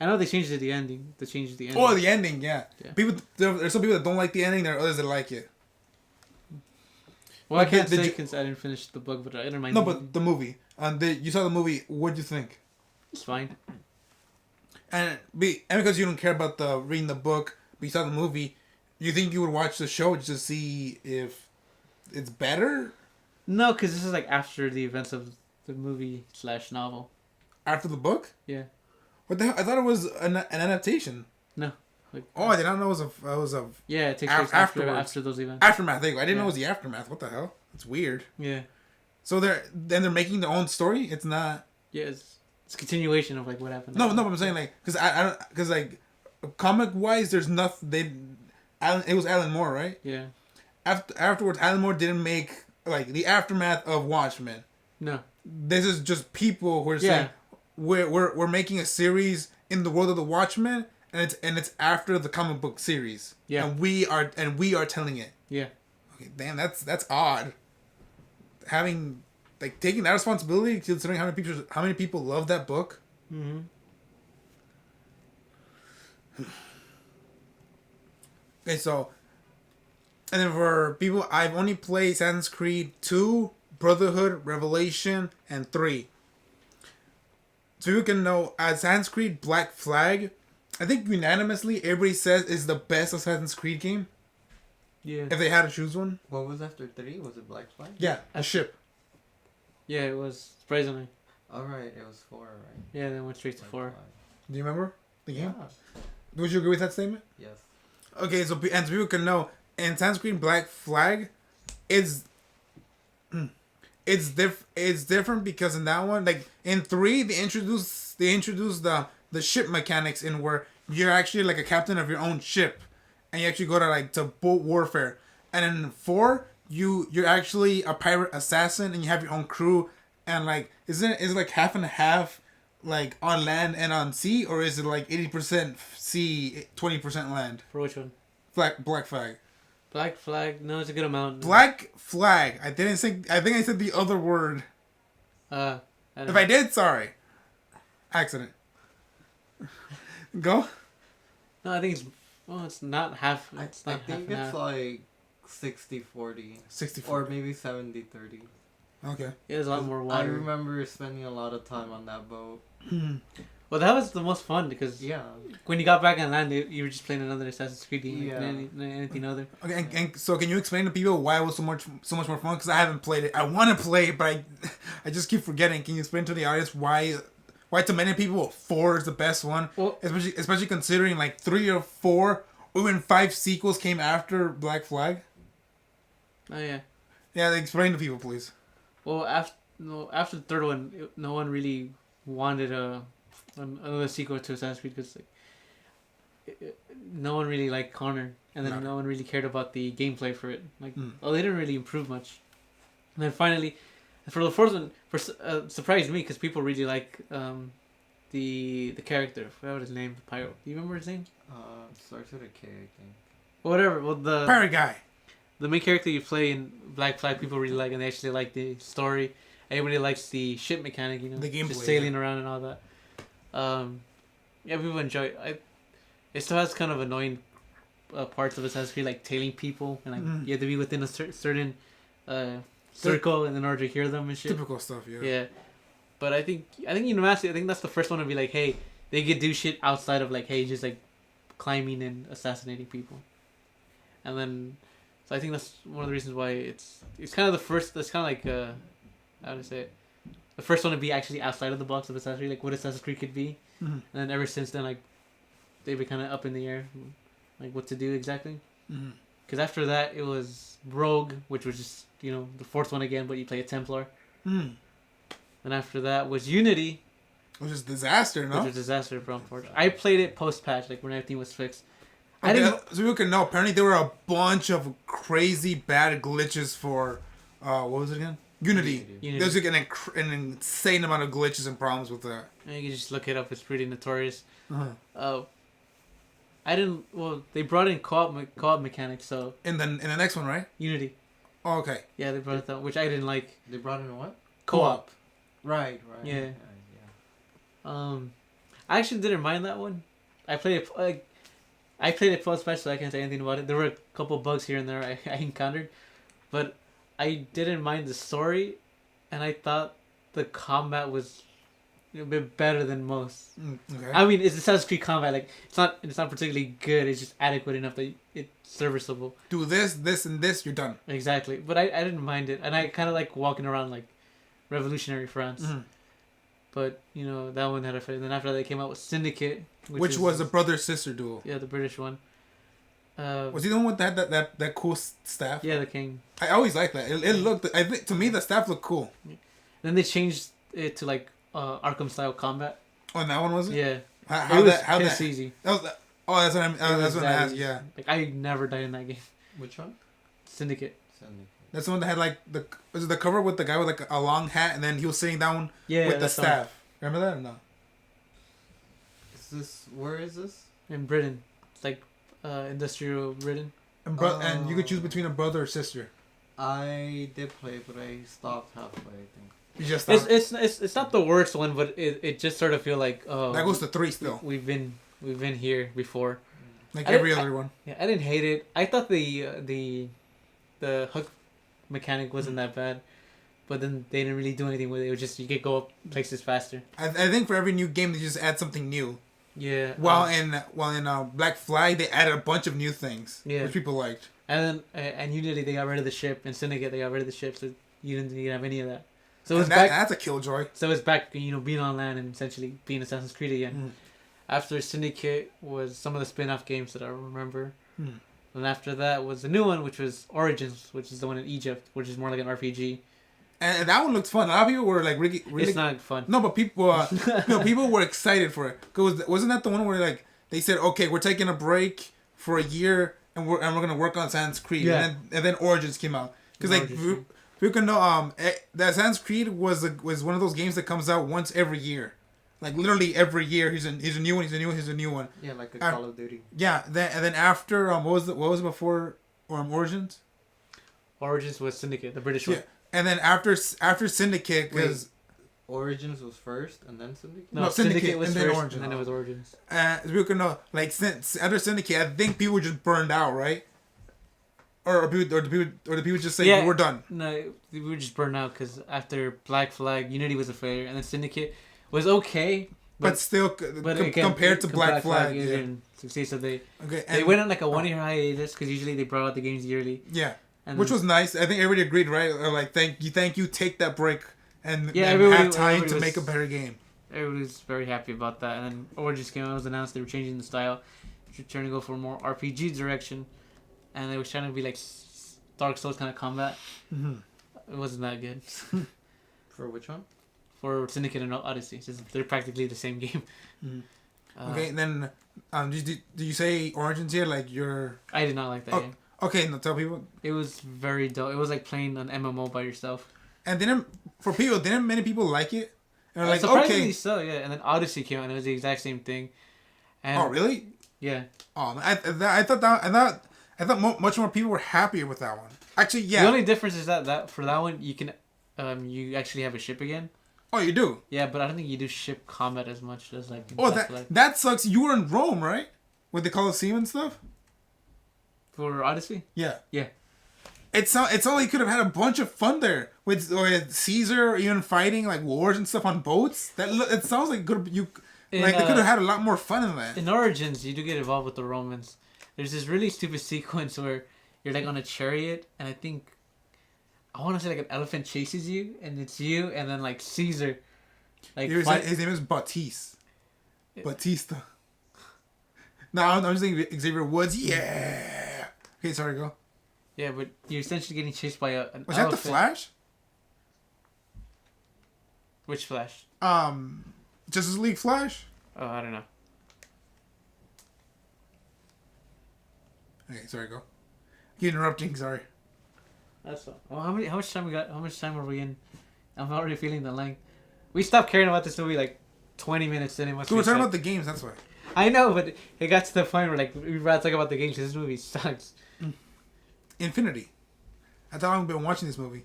I know they changed the ending. Oh, the ending, yeah. There's some people that don't like the ending. There are others that like it. Well, I can't say because I didn't finish the book, but I didn't mind. No, but the movie. You saw the movie. What'd you think? It's fine. And because you don't care about reading the book, but you saw the movie, you think you would watch the show just to see if it's better? No, because this is like after the events of the movie / novel. After the book? Yeah. What the hell? I thought it was an adaptation. No. Like, oh, I did not know it was a. Yeah, it takes place after those events. Aftermath. I didn't know it was the aftermath. What the hell? That's weird. Yeah. So they're making their own story. It's not. Yeah, it's a continuation of like what happened. No, but I'm saying like because like comic wise, there's nothing. It was Alan Moore, right? Yeah. Afterwards, Alan Moore didn't make like the aftermath of Watchmen. No. This is just people who are saying we're making a series in the world of the Watchmen, and it's after the comic book series. Yeah. And we are telling it. Yeah. Okay, damn, that's odd. Having like taking that responsibility, considering how many people love that book. Mm-hmm. Okay, so, and then for people, I've only played Assassin's Creed 2, Brotherhood, Revelation, and 3. So you can know, Assassin's Creed Black Flag, I think unanimously everybody says is the best Assassin's Creed game. Yeah. If they had to choose one. What was after 3? Was it Black Flag? Yeah, a ship. Yeah, it was surprisingly. Alright, it was 4, right? Yeah, they went straight to Black 4. Flag. Do you remember the game? Yeah. Would you agree with that statement? Yes. Okay, so and so people can know, in Assassin's Creed Black Flag, it's it's different because in that one, like in 3, they introduced the ship mechanics in where you're actually like a captain of your own ship, and you actually go to boat warfare. And in 4, you're actually a pirate assassin and you have your own crew, and like is it like half and half, like on land and on sea, or is it like 80% sea, 20% land? For which one? Black Flag. Black Flag. No, it's a good amount. Black Flag. I didn't say. I think I said the other word. If I did, sorry. Accident. Go. No, I think it's. Well, it's not half. I It's not think half and it's half. like 60-40. 64. Or maybe 70-30. Okay. Yeah, there's a lot more I water. remember spending a lot of time on that boat. Well, that was the most fun because Yeah. when you got back on land, you were just playing another Assassin's Creed game, Yeah. anything other. Okay. And so, can you explain to people why it was so much more fun? Because I haven't played it. I want to play it, but I just keep forgetting. Can you explain to the audience why to many people 4 is the best one? Well, Especially considering like 3 or 4 or even 5 sequels came after Black Flag. oh yeah. Yeah, explain to people, please. Well, after the third one, no one really wanted another sequel to Assassin's Creed because no one really liked Connor, and then no one really cared about the gameplay for it. Like, they didn't really improve much. And then finally, for the fourth one, surprised me because people really like the character. I forgot his name, the pirate. Do you remember his name? Starts with a K, I think. Whatever. Well, the Pirate guy. The main character you play in Black Flag, people really like, and they actually like the story. Everybody likes the ship mechanic, The gameplay, just sailing around and all that. Yeah, people enjoy it. It still has kind of annoying parts of Assassin's Creed, like tailing people, and like you have to be within a certain circle in order to hear them and shit. Typical stuff, yeah. Yeah, but I think Unimacy, I think that's the first one to be like, hey, they could do shit outside of like, hey, just like climbing and assassinating people, and then. So I think that's one of the reasons why it's kind of the first. That's kind of like how to say it, the first one to be actually outside of the box of Assassin's Creed, like what Assassin's Creed could be. And then ever since then, like they've been kind of up in the air, like what to do exactly. Because after that, it was Rogue, which was just the fourth one again, but you play a Templar. And after that was Unity, which is disaster, no? Which was disaster, bro. I played it post patch, like when everything was fixed. Okay, so people can know. Apparently, there were a bunch of crazy bad glitches for, what was it again? Unity. There's like an insane amount of glitches and problems with that. You can just look it up. It's pretty notorious. I didn't. Well, they brought in co-op mechanics. So in the next one, right? Unity. Oh, okay. Yeah, they brought it down, which I didn't like. They brought in what? Co-op. Right. Yeah. I actually didn't mind that one. I played it post patch, so I can't say anything about it. There were a couple bugs here and there I encountered, but I didn't mind the story, and I thought the combat was a bit better than most. Okay. I mean, it's Assassin's Creed combat. Like it's not particularly good. It's just adequate enough that it's serviceable. Do this, and this, you're done. Exactly, but I didn't mind it, and I kind of like walking around like revolutionary France. But that one had a fight. And then after that, they came out with Syndicate, which was a brother-sister duel. Yeah, the British one. Was he the one with that cool staff? Yeah, the king. I always liked that. It looked. I think to me the staff looked cool. Then they changed it to like Arkham style combat. Oh, and that one was it? Yeah. How it was that easy. That was. Oh, that's what that's what I asked. Yeah. Like I never died in that game. Which one? Syndicate. That's the one that had like was it the cover with the guy with like a long hat and then he was sitting down with the staff. Remember that or no? Where is this? In Britain. It's like industrial Britain. And you could choose between a brother or sister. I did play, but I stopped halfway, I think. You just stopped? It's not the worst one, but it just sort of feel like that goes to 3 still. We've been we've been here before. Like every other one. Yeah, I didn't hate it. I thought the hook mechanic wasn't that bad, but then they didn't really do anything with it. It was just you could go up places faster. I think for every new game they just add something new. Yeah. While in Black Flag they added a bunch of new things, which people liked. And then and Unity they got rid of the ship, and Syndicate they got rid of the ship, so you didn't have any of that. So it's back. That's a killjoy. So it's back, being on land and essentially being Assassin's Creed again. Mm. After Syndicate was some of the spin-off games that I remember. Mm. And after that was the new one, which was Origins, which is the one in Egypt, which is more like an RPG. And that one looked fun. A lot of people were like really. It's not fun. No, but people, people were excited for it. Cause wasn't that the one where like they said, okay, we're taking a break for a year and we're gonna work on Assassin's Creed, and then Origins came out. Cause like people can know that Assassin's Creed was one of those games that comes out once every year. Like literally every year, he's a new one. He's a new one. Yeah, like a Call of Duty. Yeah. Then after what was it before Origins? Origins was Syndicate, the British one. Yeah. And then after Syndicate, because Origins was first and then Syndicate. No, Syndicate was first, Origins. And then it was Origins. As we can know, like since after Syndicate, I think people were just burned out, right? Or the people just say we're done. No, we were just burned out because after Black Flag, Unity was a failure, and then Syndicate was okay, but still, compared to Black Flag, it didn't succeed. So they they went on like a 1 year hiatus because usually they brought out the games yearly. Yeah, which was nice. I think everybody agreed, right? Or like, thank you, take that break and have time to make a better game. Everybody was very happy about that. And then Origins came out, it was announced they were changing the style, trying to go for a more RPG direction, and they were trying to be like Dark Souls kind of combat. Mm-hmm. It wasn't that good. For which one? For Syndicate and Odyssey, they're practically the same game. Mm-hmm. Okay, and then did you say Origins here? Like I did not like that game. Okay, no, tell people. It was very dull. It was like playing an MMO by yourself. And didn't many people like it? And like, surprisingly so, yeah. And then Odyssey came out, and it was the exact same thing. And oh, really? Yeah. Oh, I thought much more people were happier with that one. Actually, yeah. The only difference is that for that one you can, you actually have a ship again. Oh, you do? Yeah, but I don't think you do ship combat as much as like. That sucks. You were in Rome, right? With the Colosseum and stuff. For Odyssey. Yeah. Yeah. It's all you could have had a bunch of fun there with Caesar, even fighting like wars and stuff on boats. It sounds like they could have had a lot more fun in that. In Origins, you do get involved with the Romans. There's this really stupid sequence where you're like on a chariot, and I want to say like an elephant chases you, and it's you, and then like Caesar, like his name is Batista. No, I'm just thinking Xavier Woods. Yeah. Okay, sorry, go. Yeah, but you're essentially getting chased by an Was elephant. that the Flash? Which Flash? Justice League Flash? Oh, I don't know. Okay, sorry, go. Keep interrupting, sorry. That's fine. Well, how much time we got? How much time are we in? I'm already feeling the length. We stopped caring about this movie like 20 minutes in. We're talking about the games, that's why. I know, but it got to the point where like we'd rather talk about the games because this movie sucks. Infinity. I thought I've been watching this movie.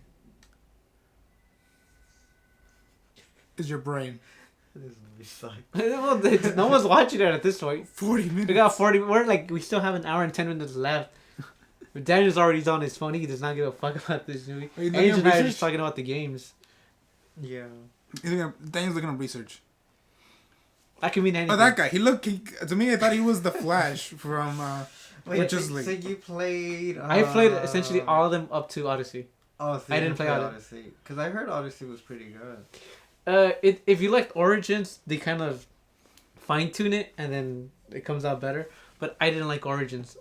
Is your brain. This movie sucks. Well, no one's watching it at this point. 40 minutes. We got 40. We still have an hour and 10 minutes left. But Daniel's already on his phone. He does not give a fuck about this movie. Angel and I are just talking about the games. Yeah. Daniel's looking up research. That could mean anything. Oh, that guy. To me, I thought he was the Flash from Justice League. So you played... I played essentially all of them up to Odyssey. Oh, so I didn't play Odyssey. Because I heard Odyssey was pretty good. If you liked Origins, they kind of fine-tune it, and then it comes out better. But I didn't like Origins.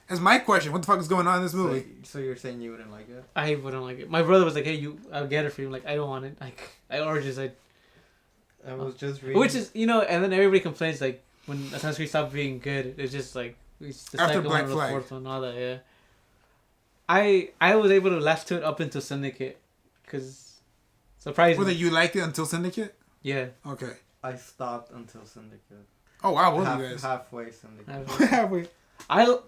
That's my question. What the fuck is going on in this movie? So you're saying you wouldn't like it? I wouldn't like it. My brother was like, "Hey, I'll get it for you." I'm like, I don't want it. Like, Origins, I was just reading. Which is, and then everybody complains like when Assassin's Creed stopped being good. It's just like it's the after second Black one, Flag, the fourth one, all that. Yeah. I was able to last to it up until Syndicate, because surprisingly. Whether you liked it until Syndicate? Yeah. Okay. I stopped until Syndicate. Oh wow, both of you guys. Halfway Syndicate. Halfway. I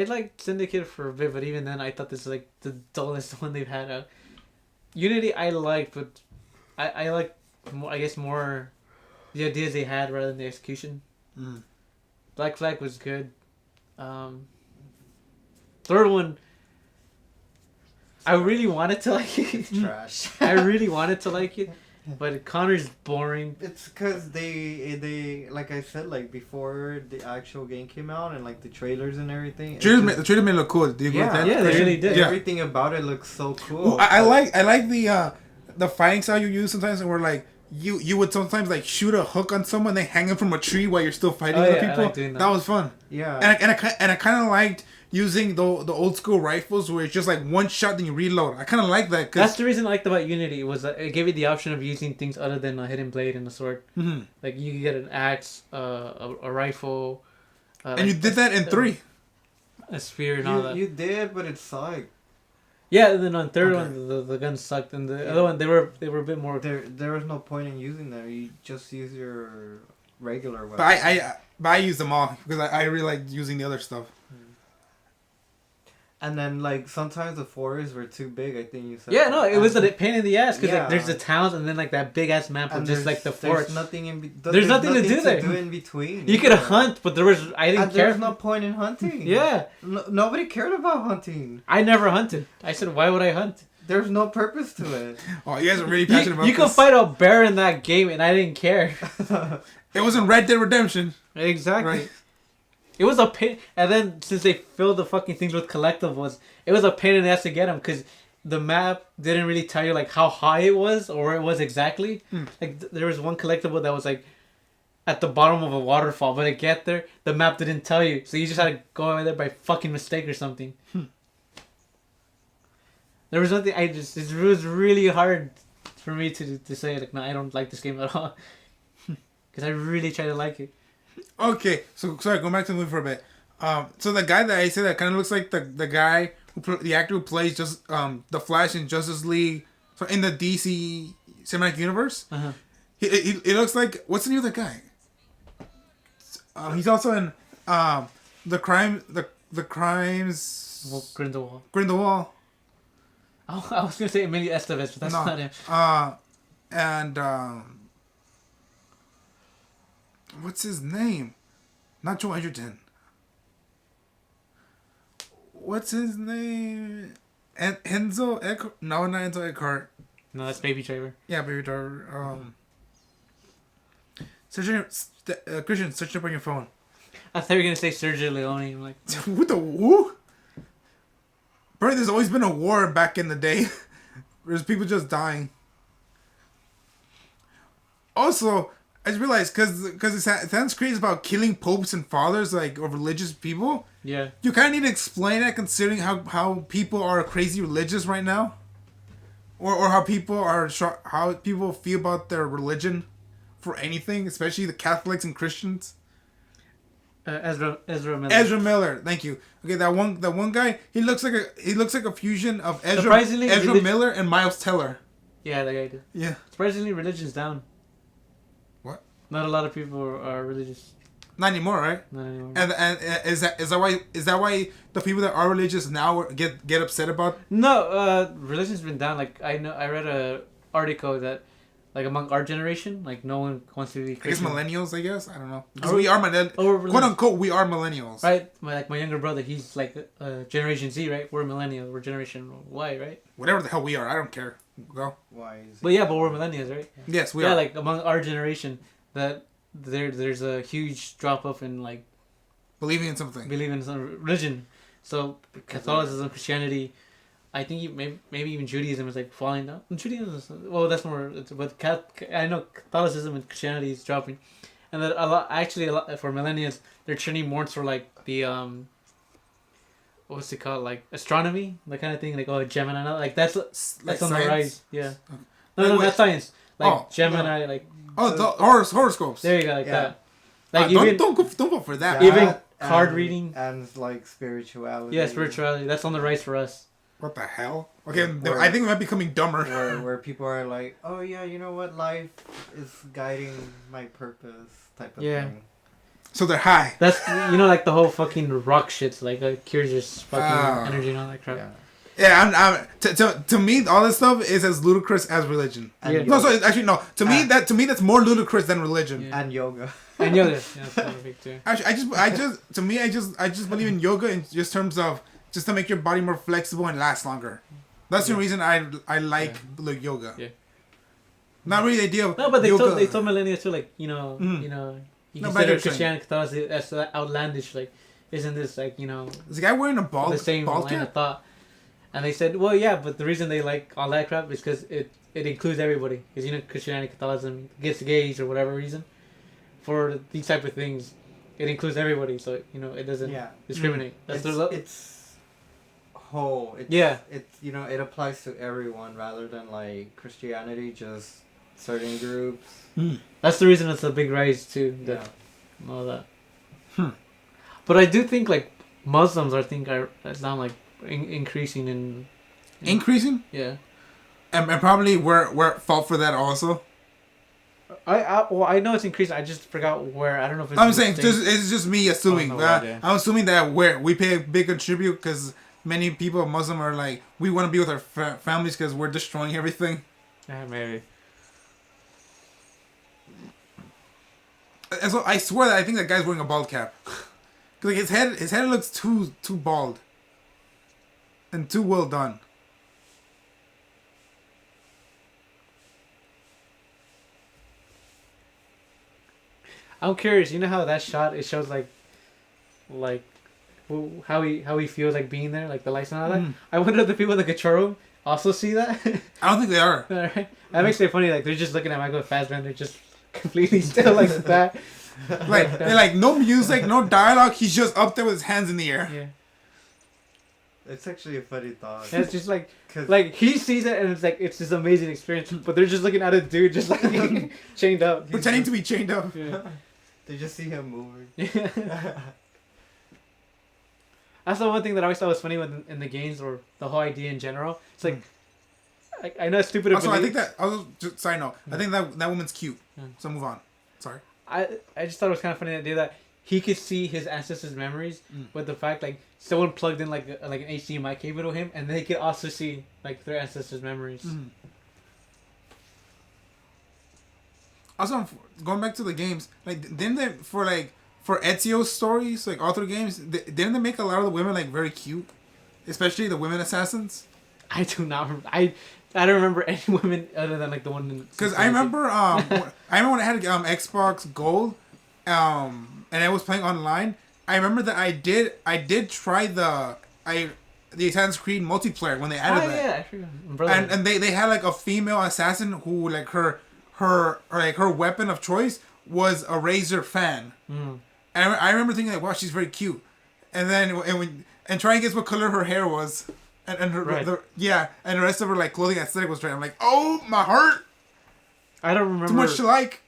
liked Syndicate for a bit, but even then I thought this was like the dullest one they've had out. Unity I liked, but I liked more, I guess more the ideas they had rather than the execution. Mm. Black Flag was good. Third one, I really wanted to like it. It's trash. I really wanted to like it, but Connor's boring. It's because they like I said, like before the actual game came out and like the trailers and everything. The trailer made it look cool. Do you agree with that? Yeah, they really did. Yeah. Everything about it looks so cool. Well, I like the fighting style you use sometimes, and where like you would sometimes like shoot a hook on someone, they hang him from a tree while you're still fighting other people. I like doing that. That was fun. Yeah. And I kind of liked using the old school rifles where it's just like one shot then you reload. I kind of like that. That's the reason I liked about Unity was that it gave you the option of using things other than a hidden blade and a sword. Mm-hmm. Like you could get an axe, a rifle. And you did that in 3. A spear and all that. You did, but it sucked. Yeah, and then on third one the gun sucked, and the other one they were a bit more. There was no point in using that. You just use your regular weapon. But I use them all because I really like using the other stuff. And then, like, sometimes the forests were too big, I think you said. Yeah, no, it was a pain in the ass because Yeah. like, there's the towns and then like that big ass map of just like the forest. There's nothing in There's nothing to do there. in between. You could hunt, but I didn't care. There's no point in hunting. Yeah. Nobody cared about hunting. I never hunted. I said, why would I hunt? There's no purpose to it. Oh, you guys are really passionate about You this. could fight a bear in that game, and I didn't care. It wasn't Red Dead Redemption. Exactly. Right. It was a pain, and then since they filled the fucking things with collectibles, it was a pain in the ass to get them because the map didn't really tell you like how high it was or where it was exactly. Like there was one collectible that was like at the bottom of a waterfall, but to get there, the map didn't tell you, so you just had to go over there by fucking mistake or something. There was nothing. It was really hard for me to say like, no, I don't like this game at all, because I really tried to like it. Okay, so sorry, going back to the movie for a bit. So the guy that I said that kind of looks like the guy the actor who plays just the Flash in Justice League, so in the DC cinematic universe. Uh-huh. He looks like, what's the name of that guy? He's also in the crimes. Well, Grindelwald. Grindelwald. Oh, I was gonna say Emilio Estevez, but that's not him. And what's his name? Not Joe Edgerton. What's his name? Enzo Eckhart? No, not Enzo Eckhart. No, that's Baby Driver. Yeah, Baby Driver. Christian, search up on your phone. I thought you were gonna say Sergio Leone. I'm like, What the who? Bro, there's always been a war back in the day. There's people just dying. Also, I just realized because it sounds crazy about killing popes and fathers like or religious people. yeah. You kind of need to explain that, considering how people are crazy religious right now, or how people feel about their religion, for anything, especially the Catholics and Christians. Ezra Miller. Ezra Miller, thank you. Okay, that one guy, he looks like a fusion of Ezra Miller and Miles Teller. Yeah, that guy did. Yeah. Surprisingly, religion's down. What? Not a lot of people are religious. Not anymore, right? Not anymore. And is that why the people that are religious now get upset about? No, religion's been down. Like I read a article that, like among our generation, like no one wants to be Christian. I guess millennials. I guess I don't know. Because we are quote unquote, we are millennials. Right, my younger brother, he's like Generation Z, right? We're millennials. We're Generation Y, right? Whatever the hell we are, I don't care. Go. Why is But yeah, but we're millennials, right? Yes, we are. Yeah, like among our generation, that there's a huge drop off in like believing in something. believing in some religion. So Catholicism, Christianity, I think maybe even Judaism is like falling down. Judaism, well, that's more. But I know Catholicism and Christianity is dropping, and that a lot for millennials, they're turning more to like the what's it called, like astronomy, that kind of thing, like Gemini, like that's on science? the rise. Yeah. Wait, No, wait. not science. Like Oh, Gemini, like the horoscopes. there you go, like Yeah. that. Like even don't go for that. Yeah. even That card and- reading. and like spirituality. Yeah, spirituality. That's on the rise for us. What the hell? Okay, Where- I think we might be becoming dumber. where people are like, oh yeah, you know what, life is guiding my purpose type of Yeah. thing. So they're high. That's like the whole fucking rock shit's like cures your fucking Ah. energy and all that crap. Yeah. Yeah, to me, all this stuff is as ludicrous as religion. And Yeah. No, yoga. so actually no. To me, that's more ludicrous than religion. Yeah. And yoga. And yoga. Yeah, that's kind of big too. Actually, I just believe in yoga in just terms of just to make your body more flexible and last longer. That's the reason I like yoga. Yeah. Not really the idea of No, but yoga. they told millennials too, like, you consider Christian and Catholicism as outlandish, like, isn't this like, Is the guy wearing a the same bald line cap? of thought? And they said, well, yeah, but the reason they like all that crap is because it includes everybody. Because Christianity, Catholicism gets gays or whatever reason. For these type of things, it includes everybody, so it doesn't discriminate. It's whole. It applies to everyone rather than like Christianity, just certain groups. That's the reason it's a big rise too. And all that. But I do think like Muslims, I think are now like increasing in. Increasing? Yeah. And probably we're at fault for that also. I know it's increasing. I just forgot where. I don't know if it's. I'm saying it's just me assuming. I'm assuming that we pay a big contribute because many people Muslim are like we want to be with our families because we're destroying everything. Yeah, maybe. And so I swear that I think that guy's wearing a bald cap. Cause like his head looks too bald. And too well done. I'm curious. You know how that shot it shows like how he feels like being there, like the lights and all that. I wonder if the people in the control room also see that. I don't think they are. Right? That makes it funny. Like they're just looking at Michael Fassbender, just completely still like that. Like they're like no music, no dialogue. He's just up there with his hands in the air. Yeah. It's actually a funny thought. And it's just like he sees it and it's this amazing experience, but they're just looking at a dude just like chained up, pretending to be chained up. Yeah. They just see him moving. Yeah. That's the one thing that I always thought was funny in the games or the whole idea in general. It's like I know it's stupid. Also, I think that just side note. I think that woman's cute. So move on. Sorry. I just thought it was kind of funny the idea that he could see his ancestors' memories with the fact like someone plugged in like an HDMI cable to him, and they could also see like their ancestors' memories. Also, going back to the games, like didn't they for Ezio's stories, like all through games, didn't they make a lot of the women like very cute, especially the women assassins? I do not. I don't remember any women other than like the one. Because I remember when I had Xbox Gold, and I was playing online. I remember that I did try the Assassin's Creed multiplayer when they added that. Yeah, I forgot. And they had like a female assassin who like her weapon of choice was a Razer fan. And I remember thinking like, wow, she's very cute. And then trying to guess what color her hair was. And her and the rest of her like clothing aesthetic was right. I'm like, oh my heart. I don't remember too much to like.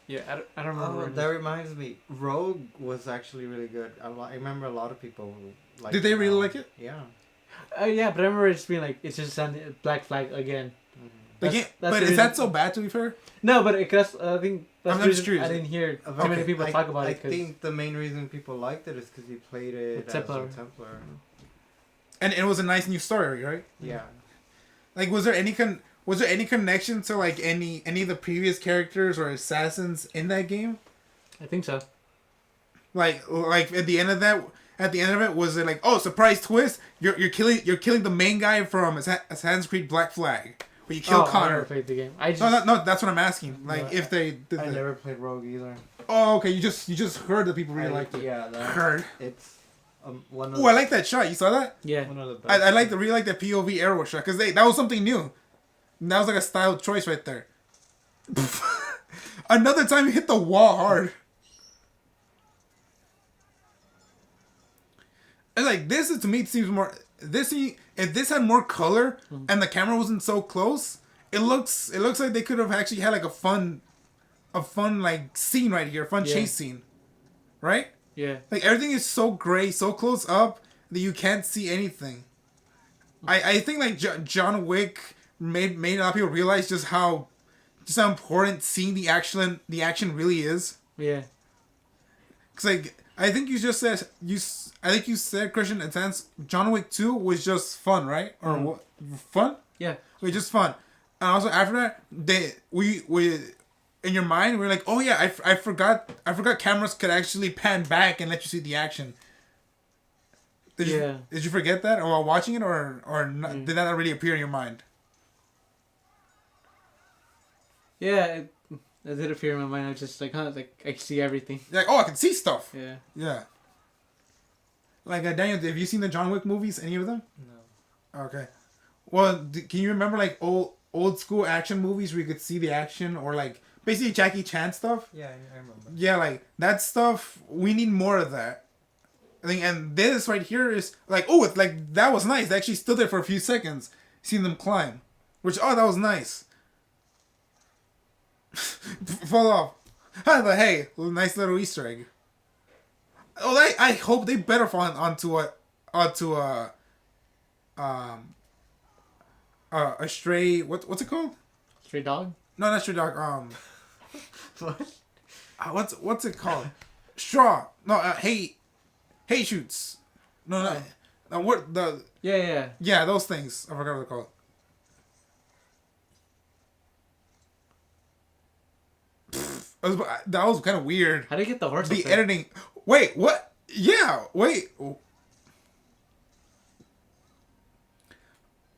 Yeah, I don't remember. That reminds me, Rogue was actually really good. I remember a lot of people like. Did they really like it? Yeah. Yeah, but I remember it just being like it's just on Black Flag again. But is that so bad? To be fair. No, but I think that's the reason curious. I didn't hear too many people talk about it. I think the main reason people liked it is because you played it as a Templar. And it was a nice new story, right? Yeah. Like, was there any connection to like any of the previous characters or assassins in that game? I think so. Like at the end of it, was it like, oh, surprise twist? You're killing the main guy from Assassin's Creed Black Flag, where you kill Connor. I never played the game. No, that's what I'm asking. Like, if they did I never played Rogue either. Oh, okay. You just heard that people really liked it. Yeah, heard. It's one of. Oh, I like that shot. You saw that? Yeah. One of the best. I really like that POV arrow shot because that was something new. And that was like a style choice right there. Another time you hit the wall hard. And like this is to me seems more if this had more color and the camera wasn't so close, it looks like they could have actually had like a fun like scene right here, chase scene. Right? Yeah. Like everything is so gray, so close up that you can't see anything. I think like John Wick made a lot of people realize just how important seeing the action really is. Yeah. Cause like I think you said Christian and Daniel, John Wick 2 was just fun, right? Or what? Fun? Yeah. It was just fun. And also after that, in your mind, we're like, oh yeah, I forgot cameras could actually pan back and let you see the action. Did you forget that, or while watching it, or not, did that not really appear in your mind? Yeah, it did appear in my mind. I was just like, like I see everything. Like, oh, I can see stuff. Yeah. Yeah. Like, Daniel, have you seen the John Wick movies? Any of them? No. Okay. Well, can you remember like old school action movies where you could see the action, or like basically Jackie Chan stuff? Yeah, I remember. Yeah, like that stuff. We need more of that. I think, and this right here is like, oh, it's like that was nice. They actually stood there for a few seconds, seeing them climb, which that was nice. Fall off. But hey, nice little Easter egg. Oh, I hope they better fall onto a stray. What's it called? Stray dog? No, not stray dog. What? What's it called? Straw. No, hay shoots. No. What the? Yeah, those things. I forgot what they're called. That was kind of weird. How did you get the horse? The editing. Wait, what? Yeah, wait.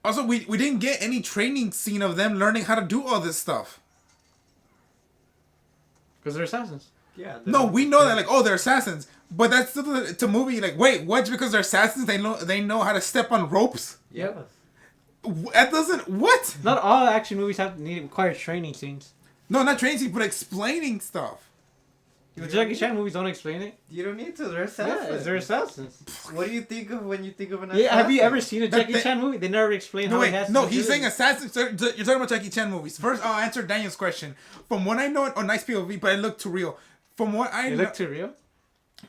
Also, we didn't get any training scene of them learning how to do all this stuff. Because they're assassins. Yeah. No, we know that, like, oh, they're assassins. But that's still it's a movie. Like, wait, what? Because they're assassins, they know how to step on ropes. Yep. That doesn't what? Not all action movies require training scenes. No, not training scenes, but explaining stuff. The Jackie Chan movies don't explain it. You don't need to. They're assassins. Yeah, they're assassins. What do you think of when you think of an assassin? Yeah, have you ever seen a Jackie Chan movie? They never explain how he has to do it. He's saying assassins. You're talking about Jackie Chan movies. First, I'll answer Daniel's question. From what I know, nice POV, but it looked too real. From what I know, it looked too real?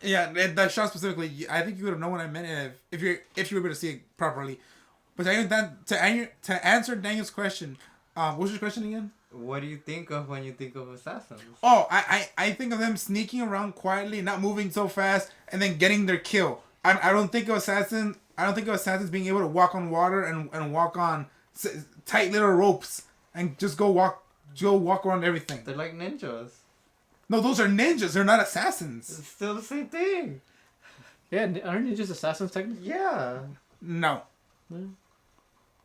Yeah, that shot specifically. I think you would have known what I meant if you were able to see it properly. But to answer Daniel's question, what was your question again? What do you think of when you think of assassins? Oh, I think of them sneaking around quietly, not moving so fast, and then getting their kill. I don't think of assassins being able to walk on water and walk on tight little ropes and just go walk around everything. They're like ninjas. No, those are ninjas. They're not assassins. It's still the same thing. Yeah, aren't ninjas assassins technically? Yeah. No. Hmm?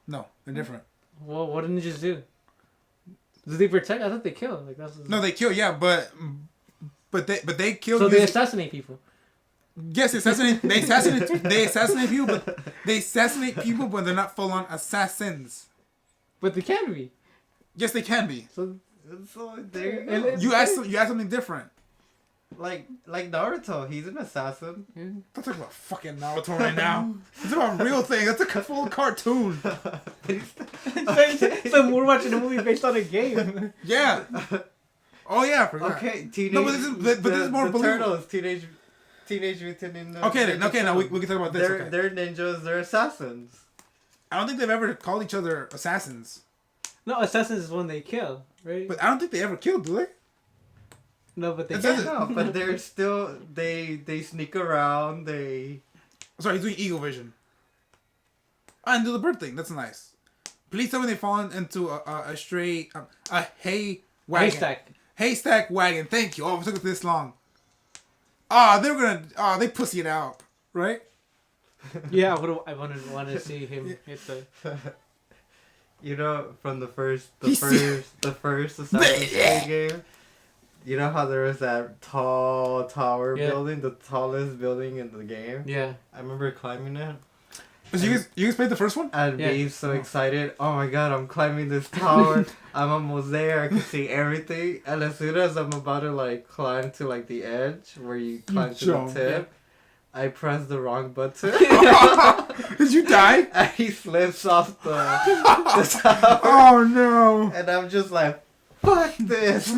No, they're different. Well, what do ninjas do? Do they protect? I thought they kill. Like that's. No, they kill. Yeah, but they kill. So they assassinate people. Yes, they assassinate people, but they're not full on assassins. But they can be. Yes, they can be. So there you go. You asked something different. Like Naruto, he's an assassin. Yeah. Don't talk about fucking Naruto right now. It's about real things. That's a full cartoon. So we're watching a movie based on a game. Yeah. Oh yeah, I forgot. Okay, teenage. No, but this is more the believable. Turtles, teenage mutant ninja. Okay, now we can talk about this. They're ninjas. They're assassins. I don't think they've ever called each other assassins. No, assassins is when they kill, right? But I don't think they ever killed, do they? No, but they No, but they're still they sneak around. Sorry, he's doing eagle vision. And do the bird thing. That's nice. Please tell me they fall into a stray a hay wagon. Haystack wagon. Thank you. Oh, it took this long. They pussy it out, right? Yeah, I wanted to see him hit the. You know, from the first Assassin's Creed game. You know how there was that tall tower building, the tallest building in the game? Yeah. I remember climbing it. But you guys played the first one? And being so excited. Oh my god, I'm climbing this tower. I'm almost there. I can see everything. And as soon as I'm about to like climb to like the edge where you climb to the tip, I pressed the wrong button. Did you die? And he slips off the tower. Oh no. And I'm just like, fuck this.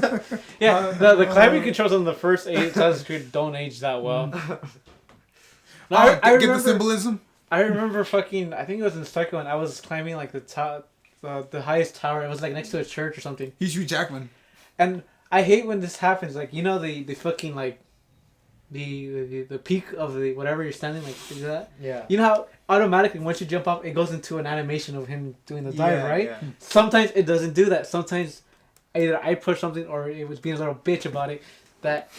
Yeah, the climbing controls on the first Assassin's Creed don't age that well. No, I remember, get the symbolism? I remember fucking, I think it was in second one, I was climbing like the top, the highest tower. It was like next to a church or something. He's Hugh Jackman. And I hate when this happens. Like, you know, the fucking like, the peak of the whatever you're standing, like, is that? Yeah. You know how automatically once you jump up, it goes into an animation of him doing the dive, right? Yeah. Sometimes it doesn't do that. Sometimes either I pushed something or it was being a little bitch about it. That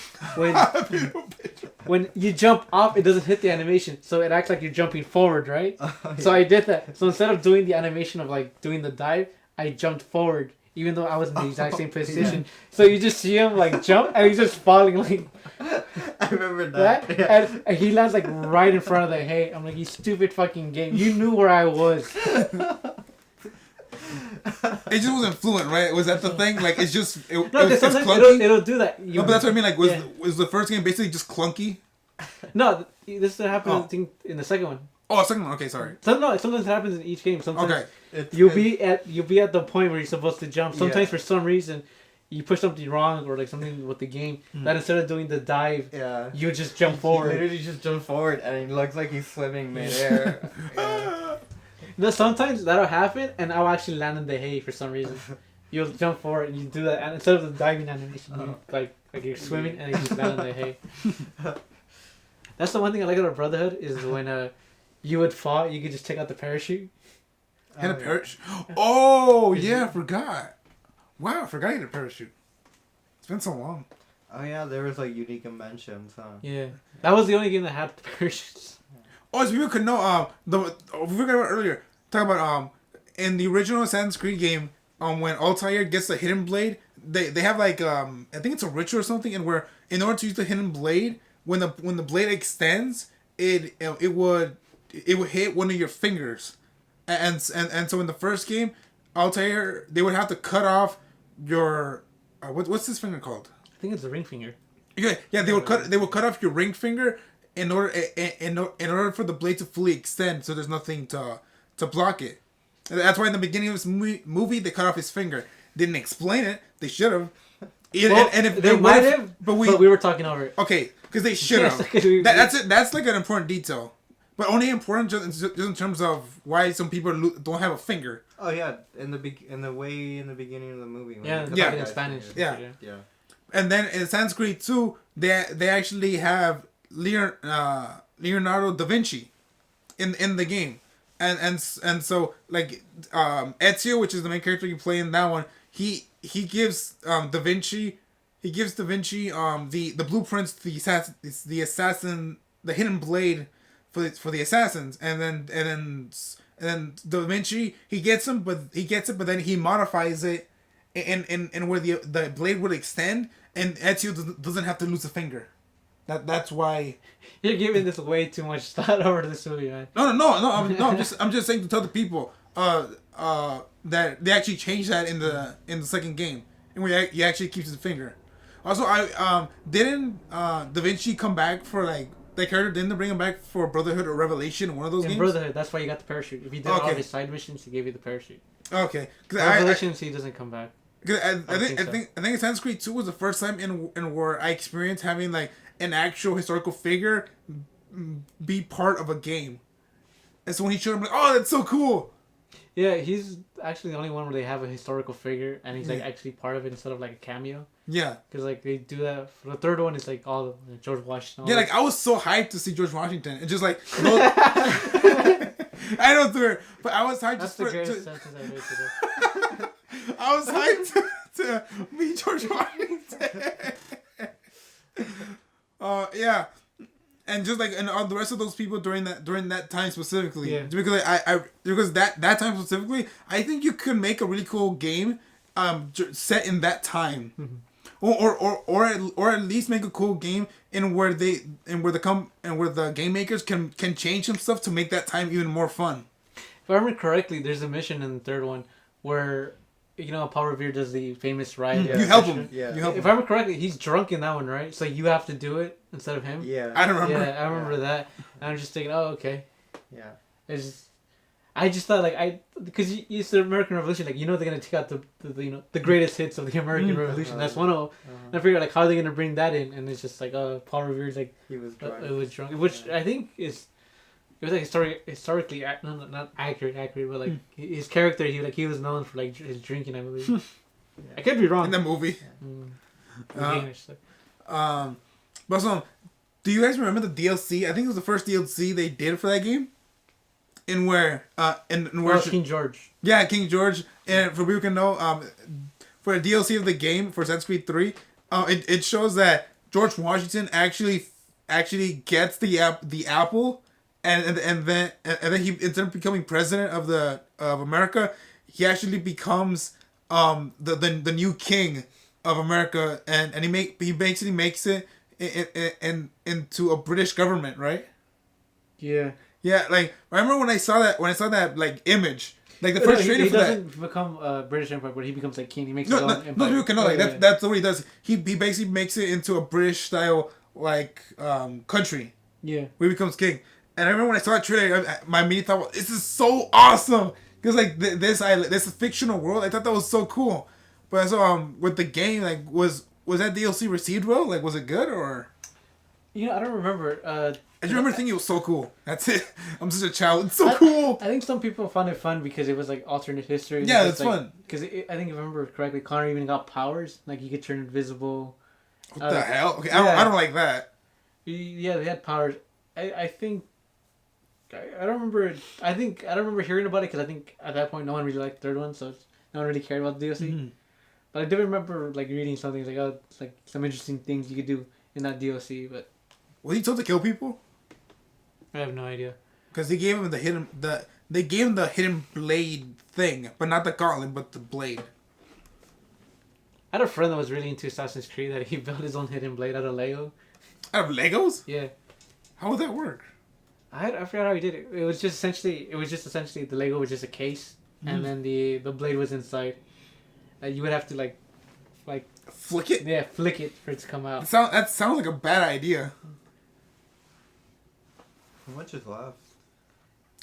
when you jump up, it doesn't hit the animation, so it acts like you're jumping forward, right? So I did that. So instead of doing the animation of like doing the dive, I jumped forward, even though I was in the exact same position. Yeah. So you just see him like jump, and he's just falling like. I remember that. Yeah. And he lands like right in front of the hay. I'm like, you stupid fucking game. You knew where I was. It just wasn't fluent, right? Was that the thing? Like, it's just... No, because sometimes it'll do that. No, but that's what I mean. Like, was the first game basically just clunky? No, this happened, I think, in the second one. Oh, second one. Okay, sorry. Sometimes it happens in each game. Sometimes okay. You'll be at the point where you're supposed to jump. Sometimes for some reason... You push something wrong or like something with the game that instead of doing the dive, you just jump forward. You literally just jump forward and it looks like he's swimming midair. No, sometimes that'll happen and I'll actually land in the hay for some reason. You'll jump forward and you do that, and instead of the diving animation, you, like you're swimming and you just land in the hay. That's the one thing I like about Brotherhood is when you would fall, you could just take out the parachute. And a parachute. Oh yeah, I forgot. Wow, I forgot you had a parachute. It's been so long. Oh yeah, there was like unique inventions, huh? Yeah, that was the only game that had parachutes. Oh, so people could know. We forgot about earlier. Talk about in the original Assassin's Creed game, when Altair gets the hidden blade, they have like I think it's a ritual or something, and where in order to use the hidden blade, when the blade extends, it would hit one of your fingers, and so in the first game, Altair, they would have to cut off your what's this finger called? I think it's the ring finger. Yeah, they would cut off your ring finger in order for the blade to fully extend, so there's nothing to block it. And that's why in the beginning of this movie they cut off his finger. Didn't explain it. They should have. Well, and if they might have, but we were talking over it. Okay, because they should have. That's it. That's like an important detail. But only important just in terms of why some people don't have a finger. Oh yeah, in the beginning of the movie. In Spanish. Yeah. And then in Assassin's Creed 2, they actually have Leonardo da Vinci in the game, and so like Ezio, which is the main character you play in that one, he gives Da Vinci the blueprints to the assassin, the hidden blade for the assassins, and then Da Vinci he gets it, but then he modifies it in where the blade would extend, and Ezio doesn't have to lose a finger. That's why you're giving this way too much thought over this movie, man. No. I'm just saying to tell the people that they actually changed that in the second game, and where he actually keeps his finger. Also, didn't Da Vinci come back for like. That character didn't they bring him back for Brotherhood or Revelation, one of those games? Brotherhood, that's why you got the parachute. If you did all of his side missions, he gave you the parachute. Okay. Revelations, he doesn't come back. I think Assassin's Creed 2 was the first time in where I experienced having like an actual historical figure be part of a game. And so when he showed up, I'm like, oh, that's so cool. Yeah, he's actually the only one where they have a historical figure, and he's like actually part of it instead of like a cameo. Yeah, because like they do that for the third one. It's like all George Washington. Yeah, like I was so hyped to see George Washington, and just like I don't do it, but I was hyped. That's the greatest sentence I heard today. I was hyped to meet George Washington. Yeah. And just like and all the rest of those people during that time specifically, because because that time specifically, I think you could make a really cool game, set in that time, or at least make a cool game where the game makers can change some stuff to make that time even more fun. If I remember correctly, there's a mission in the third one where. Paul Revere does the famous ride. You help him. Yeah. If I remember correctly, he's drunk in that one, right? So you have to do it instead of him. Yeah. I don't remember. Yeah, I remember that. And I'm just thinking, oh, okay. Yeah. I just thought because it's the American Revolution, they're gonna take out the greatest hits of the American Revolution. That's one of them. And I figured how are they gonna bring that in? And it's just Paul Revere's he was drunk. It was drunk, which I think is. It was historically not accurate, but his character, he was known for his drinking, I believe. I could be wrong in the movie. Yeah. But so, do you guys remember the DLC? I think it was the first DLC they did for that game. King George. Yeah, King George. And for people who can know, for a DLC of the game for Assassin's Creed 3, it shows that George Washington actually gets the apple, and then he, instead of becoming president of America, he actually becomes the new king of America, and he basically makes it into a British government, right? Yeah. Yeah, like I remember when I saw that like image, like the first trailer he for that. doesn't become British Empire, but he becomes like king. He makes No, his no, own empire. no, people can know, like that's what he does. He basically makes it into a British style like country. Yeah. Where he becomes king. And I remember when I saw that trailer, my immediate thought was, "This is so awesome!" Because like this fictional world, I thought that was so cool. But so with the game, like was that DLC received well? Like was it good or? You know, I don't remember. I just remember thinking it was so cool. That's it. I'm such a child. It's so cool. I think some people found it fun because it was like alternate history. Yeah, it's like, fun. Because I think if I remember correctly, Connor even got powers. Like you could turn invisible. What the hell? Okay, yeah. I don't like that. Yeah, they had powers. I think. I don't remember. I don't remember hearing about it because I think at that point no one really liked the third one, so no one really cared about the DLC. Mm-hmm. But I do remember like reading something like it's like some interesting things you could do in that DLC. But was he told to kill people? I have no idea. Because they gave him the hidden blade thing, but not the gauntlet, but the blade. I had a friend that was really into Assassin's Creed that he built his own hidden blade out of Lego. Out of Legos? Yeah. How would that work? I forgot how he did it. It was just essentially the Lego was just a case, and then the blade was inside. You would have to like flick it. Yeah, flick it for it to come out. That sounds like a bad idea. How much is left?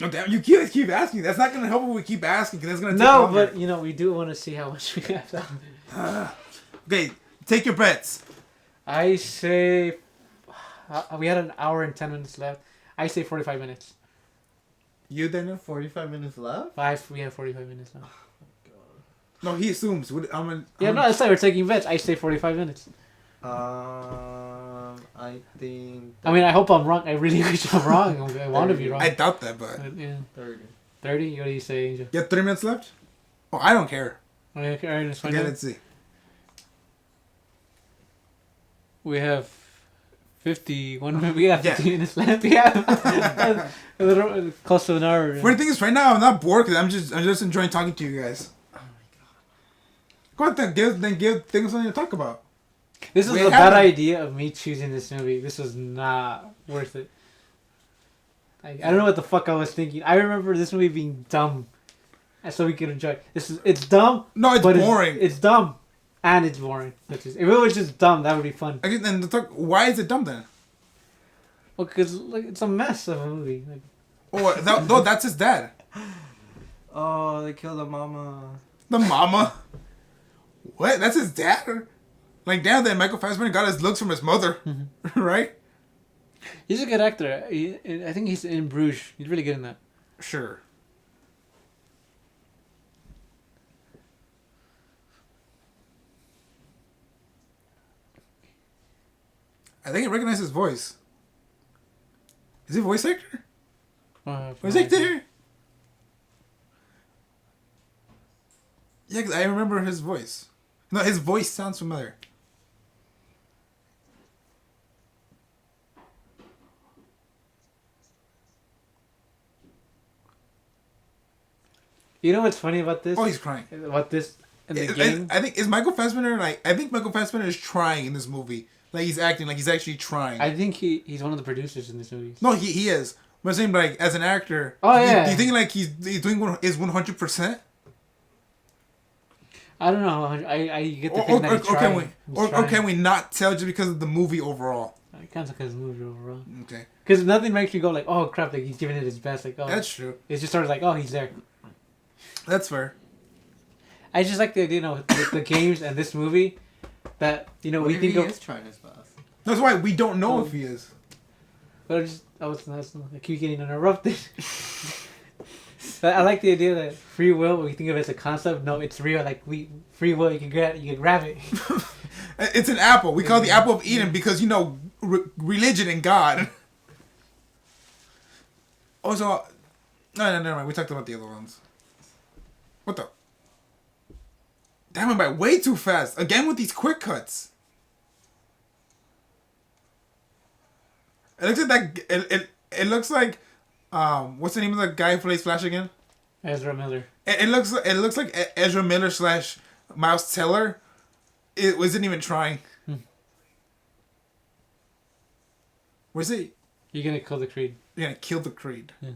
Oh damn! You keep asking. That's not gonna help if we keep asking because that's gonna take longer. But you know we do want to see how much we have. Okay, take your bets. I say we had an hour and 10 minutes left. I say 45 minutes. You, Daniel? 45 minutes left? We have 45 minutes now. No, he assumes. No, that's why we're taking bets. I say 45 minutes. I think... I mean, I hope I'm wrong. I really wish I'm wrong. I want to be wrong. I doubt that, but... Yeah. 30. 30? What do you say, Angel? You have 3 minutes left? Oh, I don't care. Okay, let's find okay, out. let's see. We have 51 minutes. We have 50 minutes left. Yeah. A little close to an hour. Funny thing is, right now, I'm not bored because I'm just enjoying talking to you guys. Oh my god. Go ahead, give things something to talk about. This was a bad idea of me choosing this movie. This was not worth it. I don't know what the fuck I was thinking. I remember this movie being dumb, and so we could enjoy. It's dumb. No, it's boring. It's dumb, and it's boring. If it was just dumb, that would be fun. Okay, then why is it dumb then? Well, because like it's a mess of a movie. Like, no, that's his dad. Oh, they killed the mama. The mama? What? That's his dad? Like, damn, then Michael Fassbender got his looks from his mother, right? He's a good actor. I think he's in Bruges. He's really good in that. Sure. I think I recognize his voice. Is he a voice actor? Voice actor? Yeah, cause I remember his voice. No, his voice sounds familiar. You know what's funny about this? Oh, he's crying. About this in the game? I think Michael Fassbender is trying in this movie. Like he's acting like he's actually trying. I think he's one of the producers in this movie. No, he is. But I'm saying like as an actor. Oh yeah. Do you think like he's doing his 100%? I don't know. I get the feeling that he's trying. Or can we not tell just because of the movie overall? I can't tell because of the movie overall. Okay. Because nothing makes me go like, oh crap, like he's giving it his best. Like, oh. That's true. It's just sort of like, oh, he's there. That's fair. I just like the idea, with the games and this movie, that we think he is trying his best. That's why we don't know if he is. But I keep getting interrupted. But I like the idea that free will, we think of it as a concept. No, it's real. Like free will, you can grab it. It's an apple. We call it the apple of Eden because religion and God. Also, no, never mind. We talked about the other ones. What the? That went by way too fast. Again with these quick cuts. It looks like that. It looks like, what's the name of the guy who plays Flash again? Ezra Miller. It looks like Ezra Miller / Miles Teller. It wasn't even trying. Where's it? You're gonna kill the Creed. You're gonna kill the Creed. Yeah.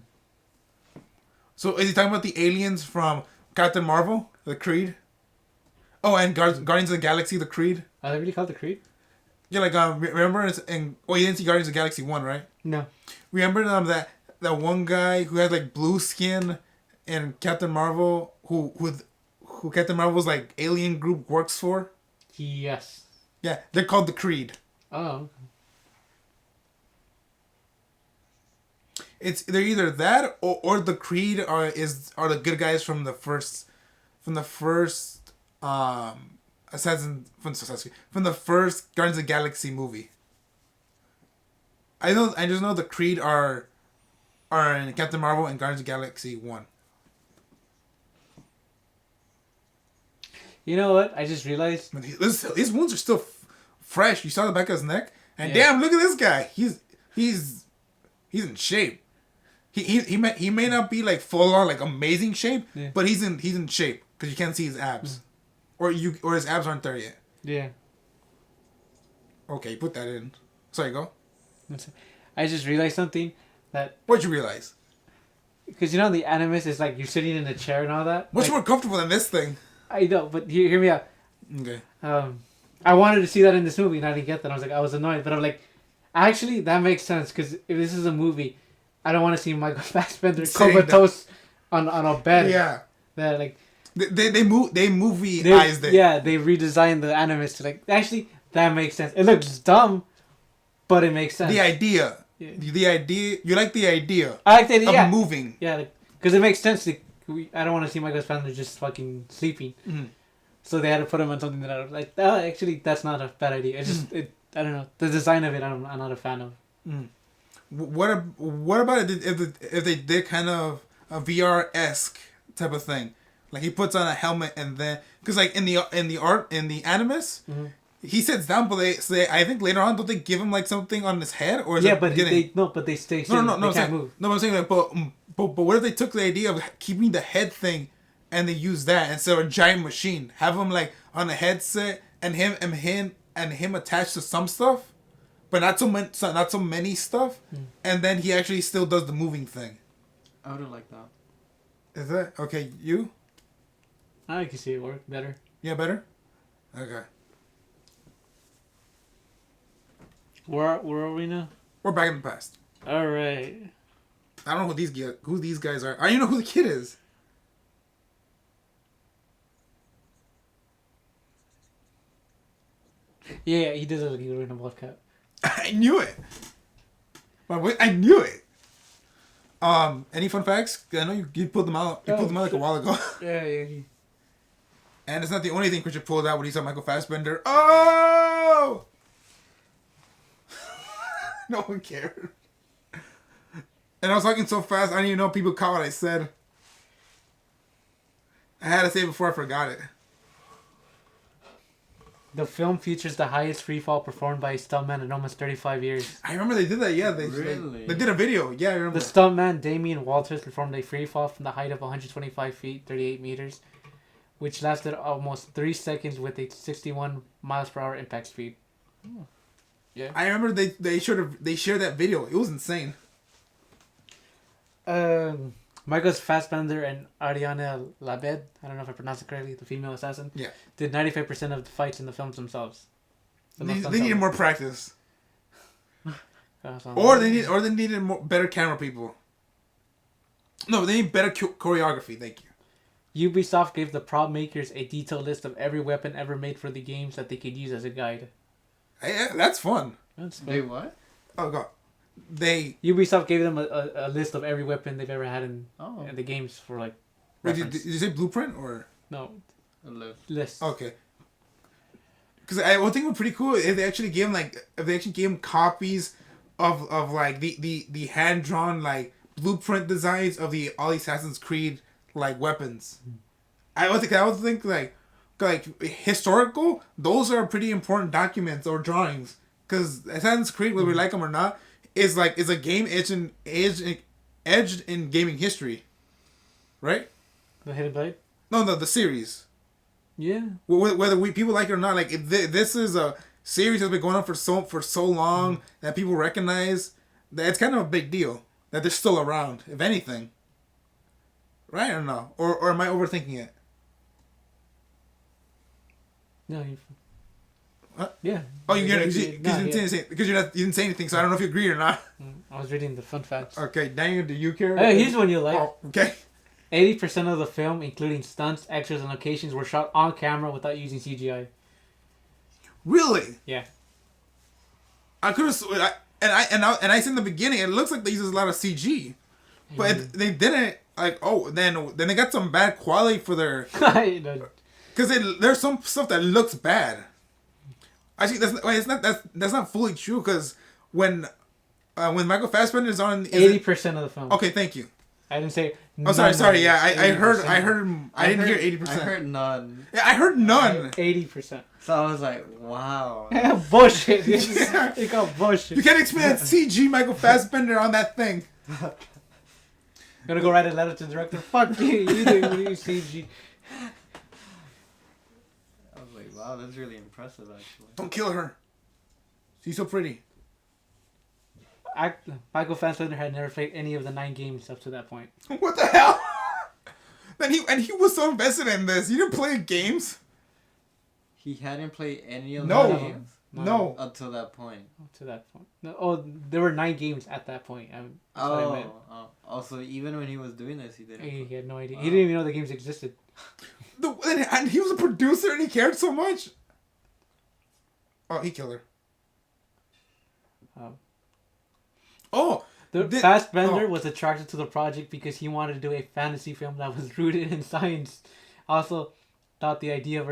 So is he talking about the aliens from Captain Marvel, the Creed? Oh, and Guardians of the Galaxy, the Creed. Are they really called the Creed? Yeah, like remember you didn't see Guardians of the Galaxy 1, right? No. Remember that one guy who had like blue skin in Captain Marvel who Captain Marvel's like alien group works for? Yes. Yeah, they're called the Creed. Oh. They're either that or the Creed are the good guys from the first from the first Guardians of the Galaxy movie. I just know the Creed are in Captain Marvel and Guardians of the Galaxy 1. You know what? I just realized His wounds are still fresh. You saw the back of his neck, and damn, look at this guy. He's in shape. He may not be like full on like amazing shape, but he's in shape because you can't see his abs, or his abs aren't there yet. Yeah. Okay, put that in. Sorry, go. I just realized something that. What'd you realize? Because you know the Animus is like you're sitting in a chair and all that. Much like, more comfortable than this thing. I know, but hear me out. Okay. I wanted to see that in this movie and I didn't get that. I was annoyed, but I'm like, actually that makes sense because if this is a movie, I don't want to see Michael Fassbender comatose on a bed. Yeah. That like. They movieized it. Yeah, they redesigned the Animus to like. Actually, that makes sense. It looks dumb, but it makes sense. The idea. Yeah. The idea. You like the idea. I like the idea. Of moving. Yeah, because it makes sense. I don't want to see Michael Fassbender just fucking sleeping. Mm-hmm. So they had to put him on something that I was like. Oh, actually, that's not a bad idea. It's just I don't know, the design of it. I'm not a fan of. Mm. What about it if they did kind of a VR-esque type of thing? Like he puts on a helmet and then because like in the Animus, he sits down, but I think later on don't they give him like something on his head or is but they stay. No, they can't move. No, I'm saying like, but what if they took the idea of keeping the head thing and they use that instead of a giant machine? Have him like on a headset and him attached to some stuff, but not so many stuff, and then he actually still does the moving thing. I would have liked that. Is that okay? You? I can see it work better. Yeah, better. Okay. Where are we now? We're back in the past. All right. I don't know who these guys are. I don't even know who the kid is. Yeah, he does look like he's wearing a wolf cap. I knew it. I knew it. Any fun facts? I know you pulled them out. You pulled them out like a while ago. Yeah. And it's not the only thing Christian pulled out when he saw Michael Fassbender. Oh! No one cared. And I was talking so fast, I didn't even know people caught what I said. I had to say it before I forgot it. The film features the highest free fall performed by a stuntman in almost 35 years. I remember they did that, yeah. They did a video, yeah, I remember. The stuntman, Damian Walters, performed a free fall from the height of 125 feet, 38 meters, which lasted almost 3 seconds with a 61 miles per hour impact speed. Oh. Yeah. I remember they shared that video. It was insane. Michael Fassbender and Ariana Labed, I don't know if I pronounced it correctly, the female assassin, did 95% of the fights in the films themselves. They needed more practice. Or they needed better camera people. No, they need better choreography. Thank you. Ubisoft gave the prop makers a detailed list of every weapon ever made for the games that they could use as a guide. Hey, that's fun. They what? Oh god. Ubisoft gave them a list of every weapon they've ever had in the games for like. Wait, did you say blueprint or no? A List. Okay. Because I would think it would be pretty cool if they actually gave them copies of like the hand drawn like blueprint designs of all the Assassin's Creed like weapons. I would think like, like historical, those are pretty important documents or drawings. Because Assassin's Creed, whether we like them or not, is a game edged in gaming history, right? The Hidden Blade. No, the series. Yeah. Whether people like it or not, like this is a series that's been going on for so long that people recognize that it's kind of a big deal that they're still around, if anything. Right or no? Or am I overthinking it? No, you. What? Yeah. Oh, you didn't say anything, so I don't know if you agree or not. I was reading the fun facts. Okay, Daniel, do you care? Hey, here's one you like. Oh, okay. 80% of the film, including stunts, extras, and locations, were shot on camera without using CGI. Really? Yeah. I could have, and I said in the beginning, it looks like they use a lot of CG, but they didn't. Like, oh, then they got some bad quality for their. Because there's some stuff that looks bad. Actually, that's not fully true. Because when Michael Fassbender is on 80% of the film. Okay, thank you. I didn't say. Oh, sorry. Yeah, I heard. I didn't hear 80%. I heard none. Yeah, I heard none. 80%. So I was like, wow. Bullshit. You got bullshit. You can't explain that CG Michael Fassbender on that thing. Gonna go write a letter to the director. Fuck you. You didn't use CG. I was like, wow, that's really impressive, actually. Don't kill her. She's so pretty. Michael Fassbender had never played any of the 9 games up to that point. What the hell? He was so invested in this. You didn't play games? He hadn't played any of No. the games? No. Until that point. Up to that point. No, oh, there were 9 games at that point. That's what I meant. Also, even when he was doing this, he didn't. He had no idea. He didn't even know the games existed. And he was a producer and he cared so much. Oh, he killed her. Fassbender was attracted to the project because he wanted to do a fantasy film that was rooted in science. Also, thought the idea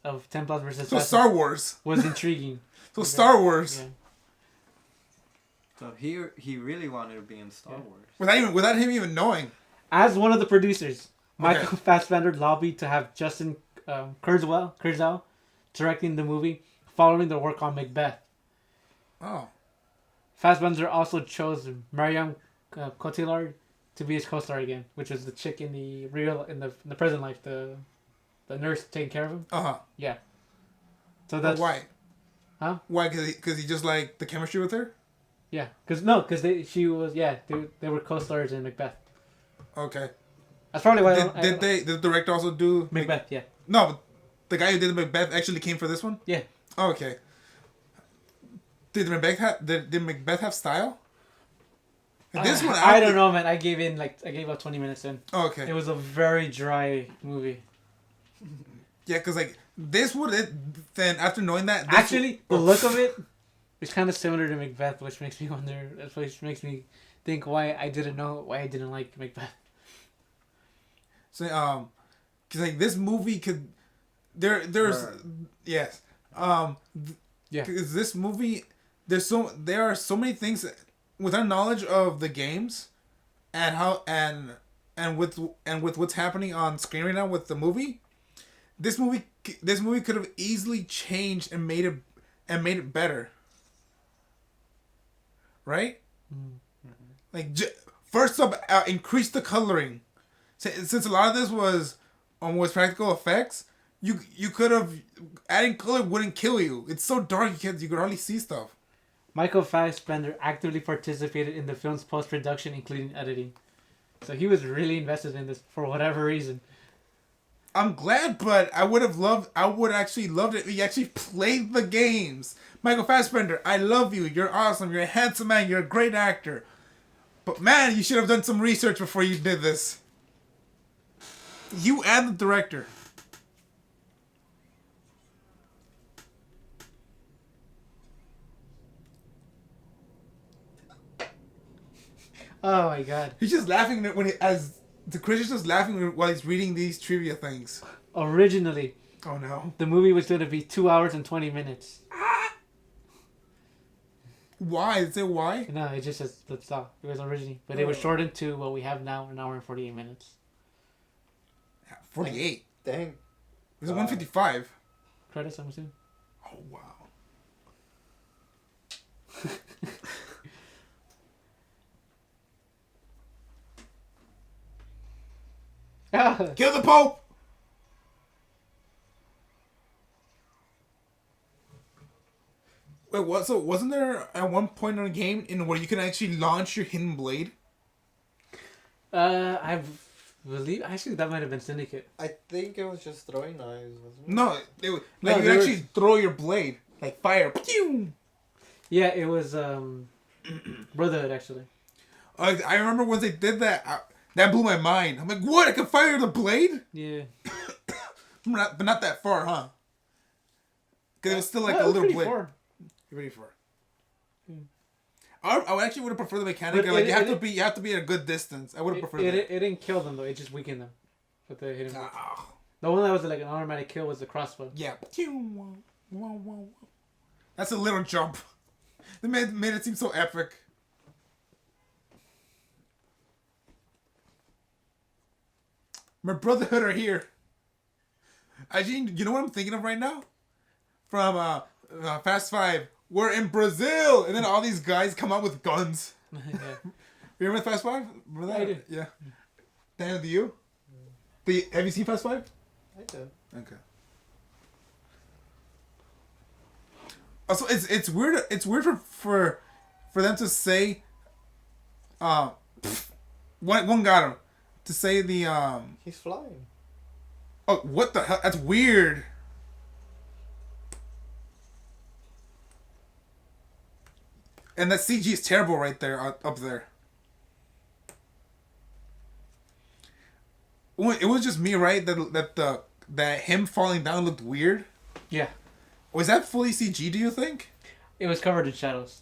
of Templars versus Star Wars was intriguing. So Star Wars. Yeah. So he really wanted to be in Star Wars. Without him even knowing. As one of the producers, Michael Fassbender lobbied to have Justin Kurzel directing the movie, following the work on Macbeth. Oh. Fassbender also chose Marion Cotillard to be his co-star again, which was the chick in the present life, the nurse taking care of him. Yeah. So that's why. Huh? Why? Because he just liked the chemistry with her. Yeah. Because they were co-stars in Macbeth. Okay. That's probably why. Did the director also do Macbeth? Yeah. No, but the guy who did Macbeth actually came for this one. Yeah. Oh, okay. Did Macbeth have style? This one, I don't know, man. I gave up 20 minutes in. Oh, okay. It was a very dry movie. Yeah, because this would then after knowing that. Actually, the look of it is kind of similar to Macbeth, which makes me wonder. Which makes me think why I didn't like Macbeth. So because this movie could yes because this movie there are so many things with our knowledge of the games and how and with what's happening on screen right now with the movie. This movie could have easily changed and made it better. Right? Mm-hmm. First up, increase the coloring. Since a lot of this was practical effects, you could have adding color wouldn't kill you. It's so dark you could hardly see stuff. Michael Fassbender actively participated in the film's post-production, including editing. So he was really invested in this for whatever reason. I'm glad, but I would actually loved it if he actually played the games. Michael Fassbender, I love you. You're awesome. You're a handsome man. You're a great actor. But man, you should have done some research before you did this. You and the director. Oh my god. He's just laughing as the Christian's just laughing while he's reading these trivia things. Originally. Oh no. The movie was going to be 2 hours and 20 minutes. Why? Is it why? No, it just says that's all. It was originally. But it was shortened to what we have now, an hour and 48 minutes. 48. Dang. It's 155. Credits, I'm assuming. Oh wow. Kill the Pope. Wait, what? So wasn't there at one point in a game in where you can actually launch your hidden blade? I believe actually that might have been Syndicate. I think it was just throwing knives, wasn't it? No, you No, could there actually was- throw your blade like fire. Pew! Yeah, it was Brotherhood actually. I remember once they did that. That blew my mind. I'm like, what? I can fire the blade? Yeah. But not that far, huh? Because it was still like No, a it was little pretty blade. far. You ready for it? Hmm. I actually would have preferred the mechanic. But Like it- you it- have to be at a good distance. I would have preferred that. It didn't kill them though. It just weakened them. With the hidden. Ah, The one that was like an automatic kill was the crossbow. yeah. That's a little jump. They made it seem so epic. My Brotherhood are here. Actually, you know what I'm thinking of right now? From Fast 5. We're in Brazil! And then all these guys come out with guns. Yeah. You remember Fast 5? Remember that? I do. Yeah. Daniel, do you? Have you seen Fast 5? I did. Okay. Also, it's weird. It's weird for them to say, one got him to say the He's flying. Oh, what the hell? That's weird. And that CG is terrible right there up there. It was just me, right? That him falling down looked weird. Yeah. Was that fully CG? Do you think? It was covered in shadows.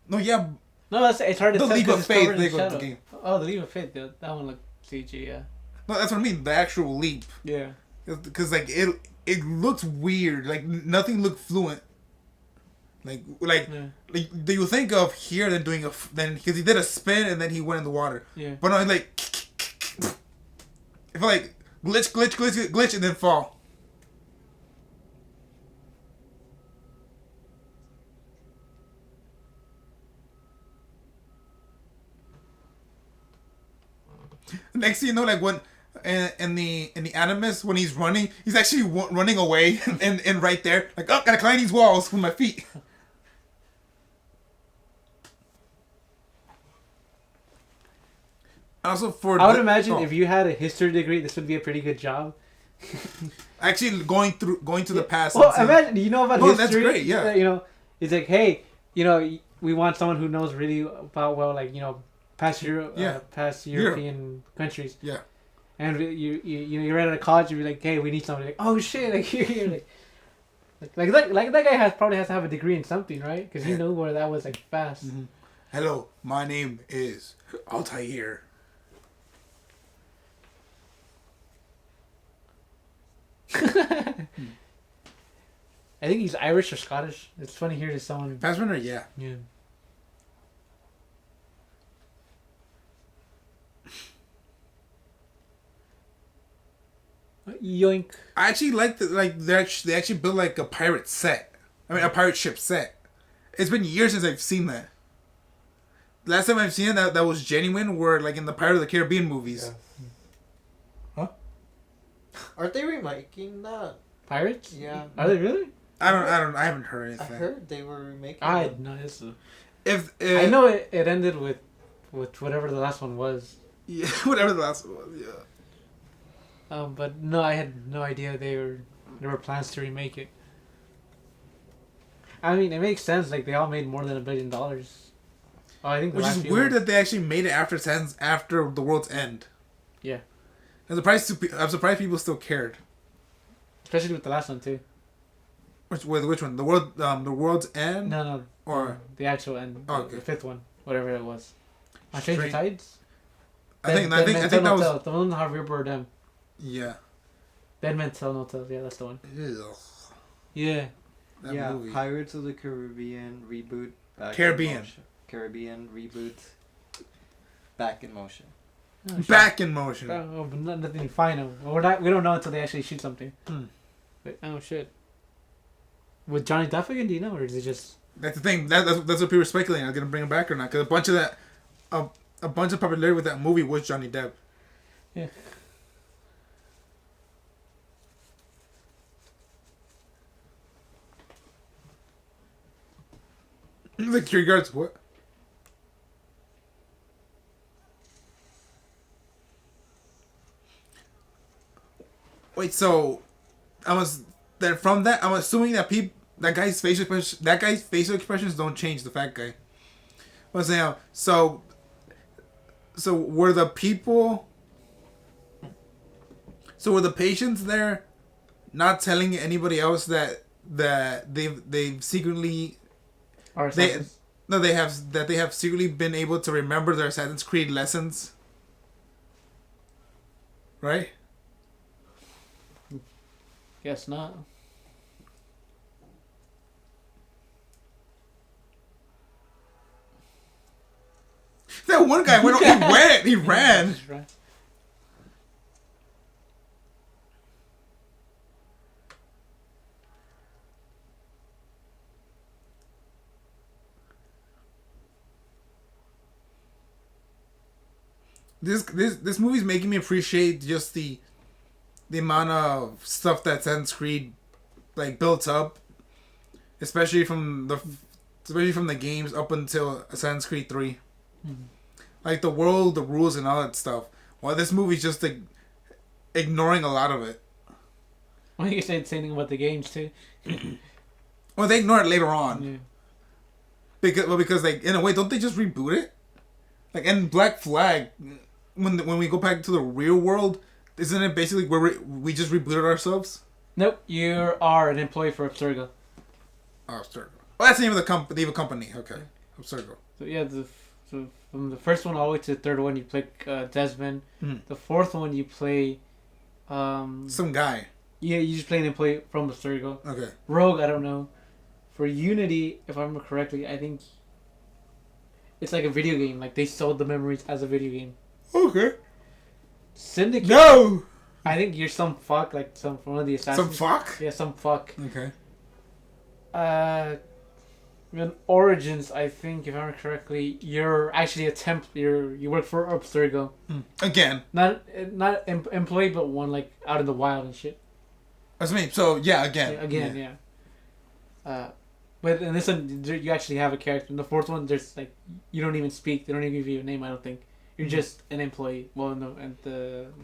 No, yeah. No, it's hard to The tell Leap 'cause of it's Faith, covered in they go to the shadow. game. Oh, the Leap of Faith, that one looked CG, yeah. No, that's what I mean. The actual leap, Yeah. because like it looks weird. Like nothing looked fluent. Like Yeah. do you think of here than doing then because he did a spin and then he went in the water. Yeah. But no, like if like glitch and then fall. Next thing you know, like when in the Animus when he's running, he's actually running away and right there, like oh, gotta climb these walls with my feet. Also for I would imagine if you had a history degree, this would be a pretty good job. actually going to the past. Well, and seeing- imagine, you know about No, history? that's great, yeah. You know, it's like, hey, you know, we want someone who knows really about, well, like, you know, past European countries. Yeah. And you're at a college, you're like, hey, we need somebody. Like, oh shit, like you're like that guy probably has to have a degree in something, right? Because you know where that was like fast. Mm-hmm. Hello, my name is Altair. I think he's Irish or Scottish. It's funny here to someone. Fassbender, yeah. Yeah. Yoink. I actually like they actually built like a pirate set. I mean a pirate ship set. It's been years since I've seen that. Last time I've seen it that was genuine were like in the Pirate of the Caribbean movies. Yeah. Aren't they remaking that? Pirates? Yeah. Are they really? I haven't heard anything. I heard they were remaking I it. no, it's. If I know it ended with whatever the last one was. Yeah, whatever the last one was, yeah. But no, I had no idea there were plans to remake it. I mean, it makes sense. Like they all made more than $1 billion. Oh, I think. Which is weird that they actually made it after the world's end. Yeah. I'm surprised people still cared. Especially with the last one too. Which one? The world's end. No. Or the actual end. Oh, okay. The fifth one, whatever it was. On Change the Tides. I think that was the one with Javier Bardem. Yeah. Dead Men Tell No Tales. Yeah, that's the one. Ew. Yeah. That yeah, movie. Pirates of the Caribbean reboot. Back Caribbean. In motion. Caribbean reboot. Back in motion. Oh, Back in motion. Oh, but nothing final. We don't know until they actually shoot something. Hmm. But, oh shit. With Johnny Depp again, do you know, or is it just? That's the thing. That's what people were speculating. Are they gonna bring him back or not? Because a bunch of popularity with that movie was Johnny Depp. Yeah. The security guards, what? Wait, so I'm assuming that guy's facial expressions don't change the fat guy. I was saying, so were the patients there not telling anybody else that they've secretly they have secretly been able to remember their Assassin's Creed lessons, right? Guess not. That one guy he ran. This movie's making me appreciate just the amount of stuff that Assassin's Creed like built up, especially from the games up until Assassin's Creed 3. Mm-hmm. Like the world, the rules, and all that stuff. While this movie's just like ignoring a lot of it. Well, you said the same thing about the games too. Well, they ignore it later on. Yeah. Because like in a way, don't they just reboot it? Like in Black Flag, when we go back to the real world, isn't it basically where we just rebooted ourselves? Nope, you are an employee for Abstergo. Oh, Abstergo. Oh, that's the name of the company. Okay, Abstergo. So yeah, from the first one all the way to the third one, you play Desmond. Mm. The fourth one, you play some guy. Yeah, you just play an employee from Abstergo. Okay. Rogue, I don't know. For Unity, if I remember correctly, I think it's like a video game. Like they sold the memories as a video game. Okay. Syndicate. No. I think you're some fuck, like some one of the assassins. Some fuck. Yeah, some fuck. Okay. In Origins, I think if I remember correctly, you're actually a temp. You work for Abstergo. Again. Not employee, but one like out in the wild and shit. That's me. So yeah, again. Yeah. But in this one, you actually have a character. In the fourth one, there's like you don't even speak. They don't even give you a name. I don't think you're just an employee. Well, in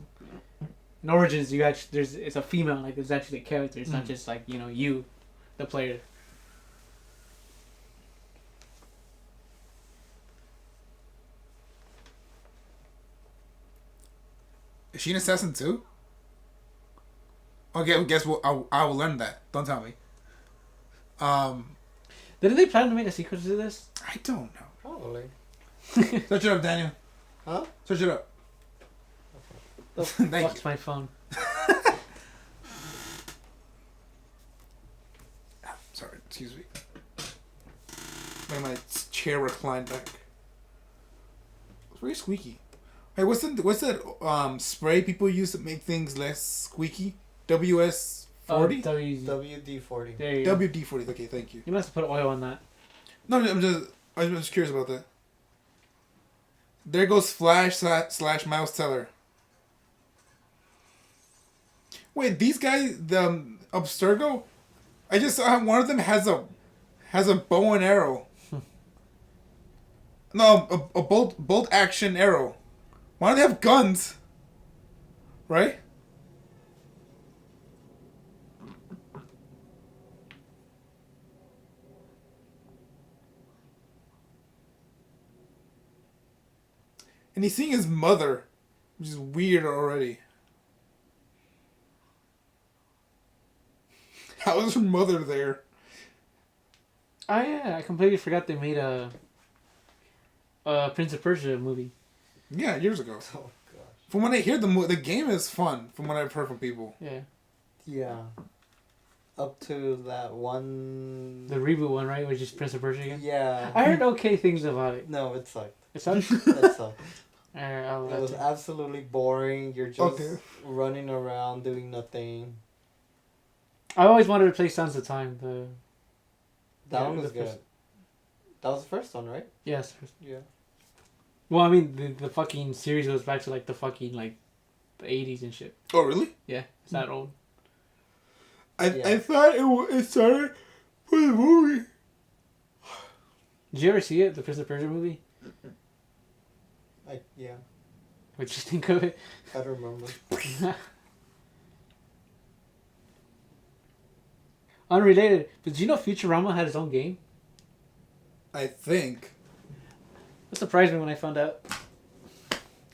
Origins, it's a female. Like it's actually a character. It's not just like you, the player. Is she an assassin too? Okay, well, guess what? I will learn that. Don't tell me. Didn't they plan to make a sequel to this? I don't know. Probably. Search it up, Daniel. Huh? Search it up. Oh, Thank fuck's you. my phone. Sorry, excuse me. My chair reclined back. It's very squeaky. Hey, what's that spray people use to make things less squeaky? WS-40? WD-40. There you go. WD-40. Okay, thank you. You must have put oil on that. No, I'm just curious about that. There goes Flash / Miles Teller. Wait, these guys, the Abstergo, I just saw one of them has a bow and arrow. No, a bolt action arrow. Why do they have guns? Right? And he's seeing his mother, which is weird already. How is her mother there? Oh yeah, I completely forgot they made a Prince of Persia movie. Yeah, years ago. Oh gosh. From what I hear, the game is fun. From what I've heard from people. Yeah. Yeah. Up to that one. The reboot one, right? Which is Prince of Persia again. Yeah. I heard okay things about it. No, it sucked. It sucks. It sucked. I'll It was absolutely boring. You're just running around doing nothing. I always wanted to play Sands of Time. That one was good. That was the first one, right? Yes. Yeah. Well, I mean, the fucking series goes back to like the fucking like the 80s and shit. Oh, really? Yeah, it's that old. I thought it started with the movie. Did you ever see it, the Prince of Persia movie? Yeah. What'd you think of it? I don't remember. Unrelated, but did you know Futurama had its own game? I think. That surprised me when I found out.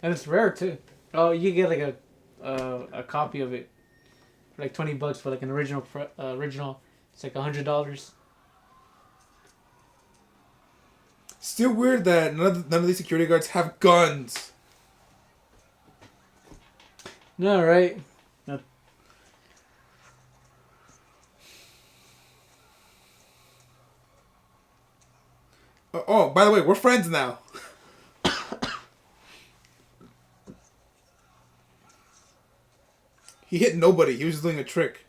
And it's rare too. Oh, you get like a copy of it for like $20 for like an original. It's like $100. Still weird that none of these security guards have guns. No, right? No. Oh, by the way, we're friends now. He hit nobody. He was just doing a trick.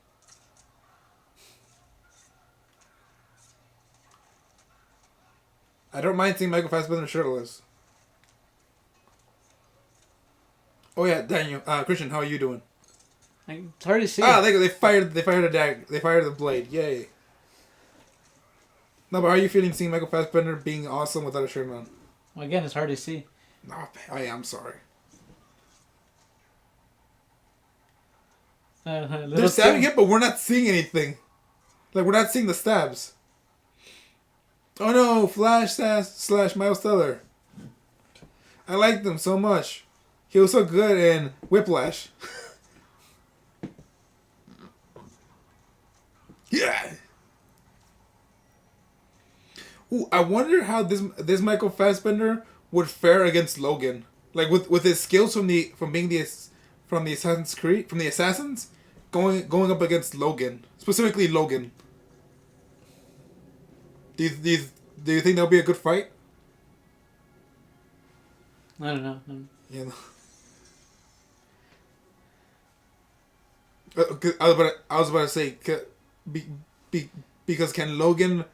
I don't mind seeing Michael Fassbender shirtless. Oh yeah, Daniel, Christian, how are you doing? It's hard to see. They fired a dag. They fired the blade. Yay. No, but how are you feeling seeing Michael Fassbender being awesome without a shirt on? Well, again, it's hard to see. No, I am sorry. They're stabbing him, but we're not seeing anything. Like, we're not seeing the stabs. Oh no, Flash / Miles Teller. I liked him so much. He was so good in Whiplash. Yeah. Ooh, I wonder how this Michael Fassbender would fare against Logan. Like with his skills from the Assassin's Creed, from the Assassins, going up against Logan, specifically Logan. Do you think that'll be a good fight? I don't know. Yeah. I was about to say, because can Logan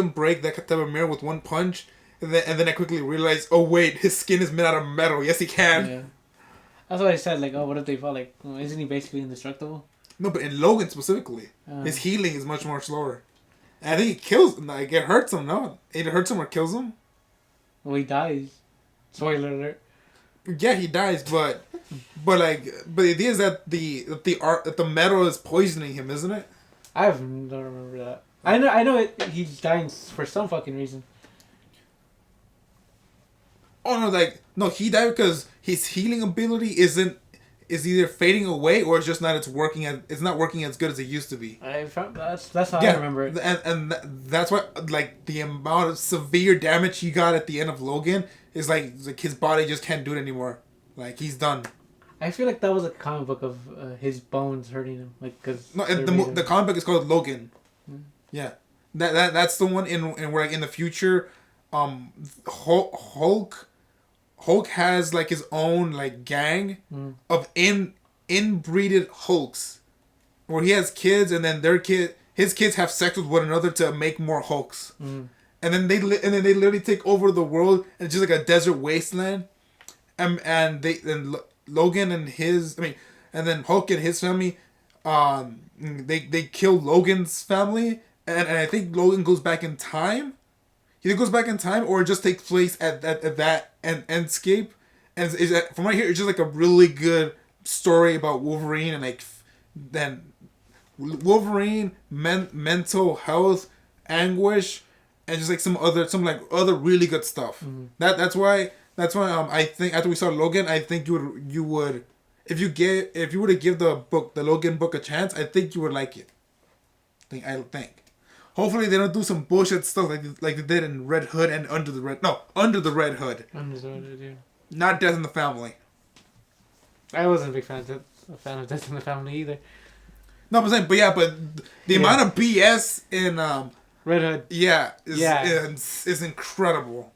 break that type of mirror with one punch? And then I quickly realized, oh wait, his skin is made out of metal. Yes, he can. Yeah. That's what I said. Like, oh, what if they fought? Like, isn't he basically indestructible? No, but in Logan specifically, his healing is much more slower. And I think it kills. Like, it hurts him. No, it hurts him or kills him. Well, he dies. Spoiler alert. Yeah, he dies, but the idea is that the metal is poisoning him, isn't it? I don't remember that. I know he's dying for some fucking reason. Oh no, he died because his healing ability is either fading away or it's just not working as good as it used to be. That's how I remember it. And that's why, like, the amount of severe damage he got at the end of Logan is like his body just can't do it anymore. Like, he's done. I feel like that was a comic book of his bones hurting him, like, cause no, the comic book is called Logan. Yeah, that's the one in where, like, in the future, Hulk has like his own like gang of inbreeded Hulks, where he has kids, and then his kids have sex with one another to make more Hulks, and then they literally take over the world, and it's just like a desert wasteland, and Logan and then Hulk and his family, they kill Logan's family, and I think Logan goes back in time. Either goes back in time or it just takes place at that endscape. And from right here, it's just like a really good story about Wolverine and like then Wolverine, mental health, anguish, and just like some other really good stuff. Mm-hmm. That's why I think after we saw Logan, I think you would if you were to give the Logan book a chance, I think you would like it. I think. Hopefully they don't do some bullshit stuff like they did in Red Hood and Under the Red Hood. Under the Red Hood, yeah. Not Death in the Family. I wasn't a big fan of Death in the Family either. No, but the amount of BS in Red Hood, is incredible.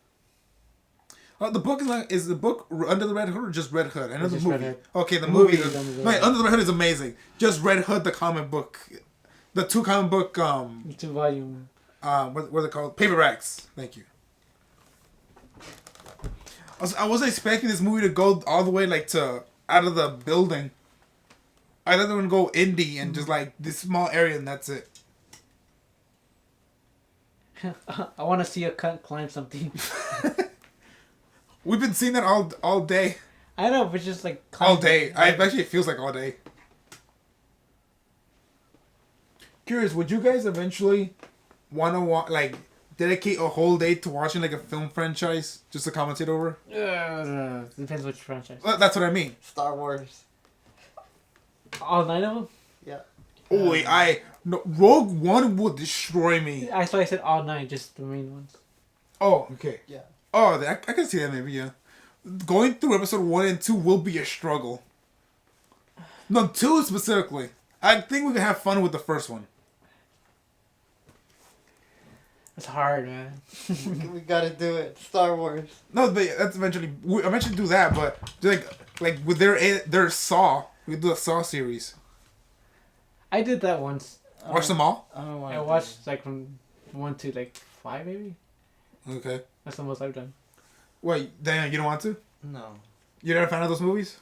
The book is the book Under the Red Hood or just Red Hood? I know the Just Red movie. Hood. Okay, the movie movie. is Under the Right, Red Under the Red Hood is amazing. Just Red Hood, the comic book, the 2 comic book 2-volume. what are they called? Paperbacks. Thank you. I wasn't expecting this movie to go all the way like to out of the building. I thought they were gonna go indie and just like this small area and that's it. I want to see a cunt climb something. We've been seeing that all day. I know, but just like All day. Actually it feels like all day. Curious, would you guys eventually want to like dedicate a whole day to watching like a film franchise just to commentate over? Depends which franchise. Well, that's what I mean. Star Wars. All 9 of them? Yeah. Oh wait, no, Rogue One will destroy me. That's why I said all 9, just the main ones. Oh, okay. Yeah. Oh, I can see that maybe, yeah. Going through episode 1 and 2 will be a struggle. No, 2 specifically. I think we can have fun with the first one. It's hard, man. We gotta do it. Star Wars. No, but that's eventually we eventually do that. But like with their Saw, we do a Saw series. I did that once. Watch them all. I don't want. I watched like from 1 to like 5 maybe. Okay. That's the most I've done. Wait, Daniel, you don't want to? No. You're not a fan of those movies?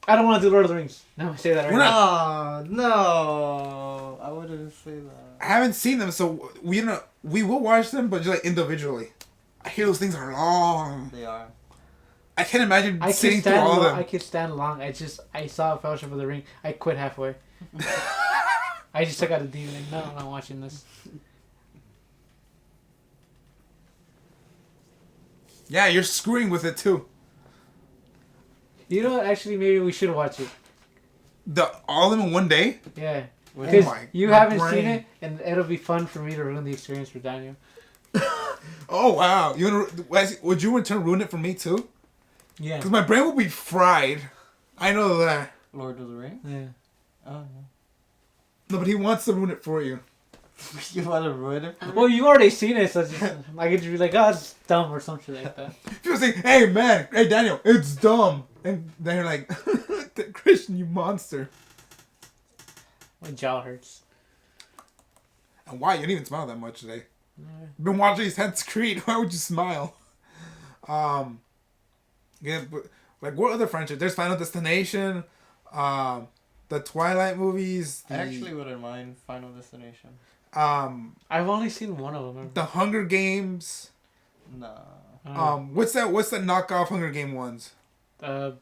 I don't want to do Lord of the Rings. No, I say that right We're now. No. I wouldn't say that. I haven't seen them, so we will watch them, but just like individually. I hear those things are long. They are. I can't imagine I sitting could through stand all of long. them. I could stand long. I saw Fellowship of the Ring. I quit halfway. I just took out a DVD. No, I'm not watching this. Yeah, you're screwing with it too. You know what? Actually, maybe we should watch it. All of them in one day? Yeah. Oh Because my- you my haven't brain. seen it, and it'll be fun for me to ruin the experience for Daniel. Oh wow! Would you in turn ruin it for me too? Yeah. Because my brain will be fried. I know that. Lord of the Rings. Yeah. Oh No, but he wants to ruin it for you. no. You want to ruin it? For me? Well, you already seen it, so just, I could just be like, oh, it's dumb or something like that. People say, "Hey man, hey Daniel, it's dumb," and then you're like, "Christian, you monster!" My jaw hurts. And why? You didn't even smile that much today. You've been watching his head scream. Why would you smile? Yeah, but like what other franchise? There's Final Destination, the Twilight movies. I actually wouldn't mind Final Destination. I've only seen one of them. The Hunger Games. Nah. What's that knockoff Hunger Game ones? Not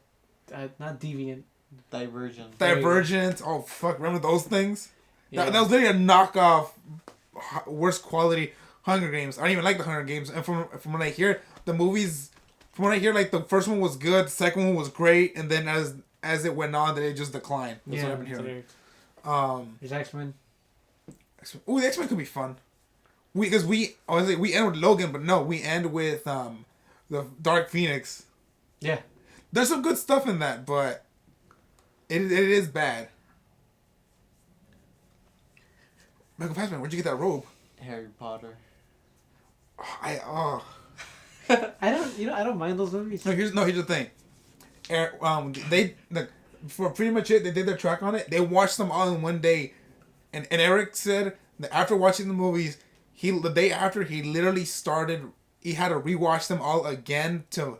Deviant. Divergent. There you go. Divergent. Oh fuck! Remember those things? Yeah. That was literally a knockoff, worst quality Hunger Games. I don't even like the Hunger Games. And from what I hear, the movies, from what I hear, like the first one was good, the second one was great, and then as it went on, they just declined. That's what I've been hearing. There's X-Men. Ooh, the X-Men could be fun. We end with Logan, but no, we end with the Dark Phoenix. Yeah. There's some good stuff in that, but it is bad. Michael Fassbender, where'd you get that robe? Harry Potter. I don't mind those movies. Here's the thing. For pretty much it, they did their track on it. They watched them all in one day, and Eric said that after watching the movies, the day after he literally started. He had to rewatch them all again to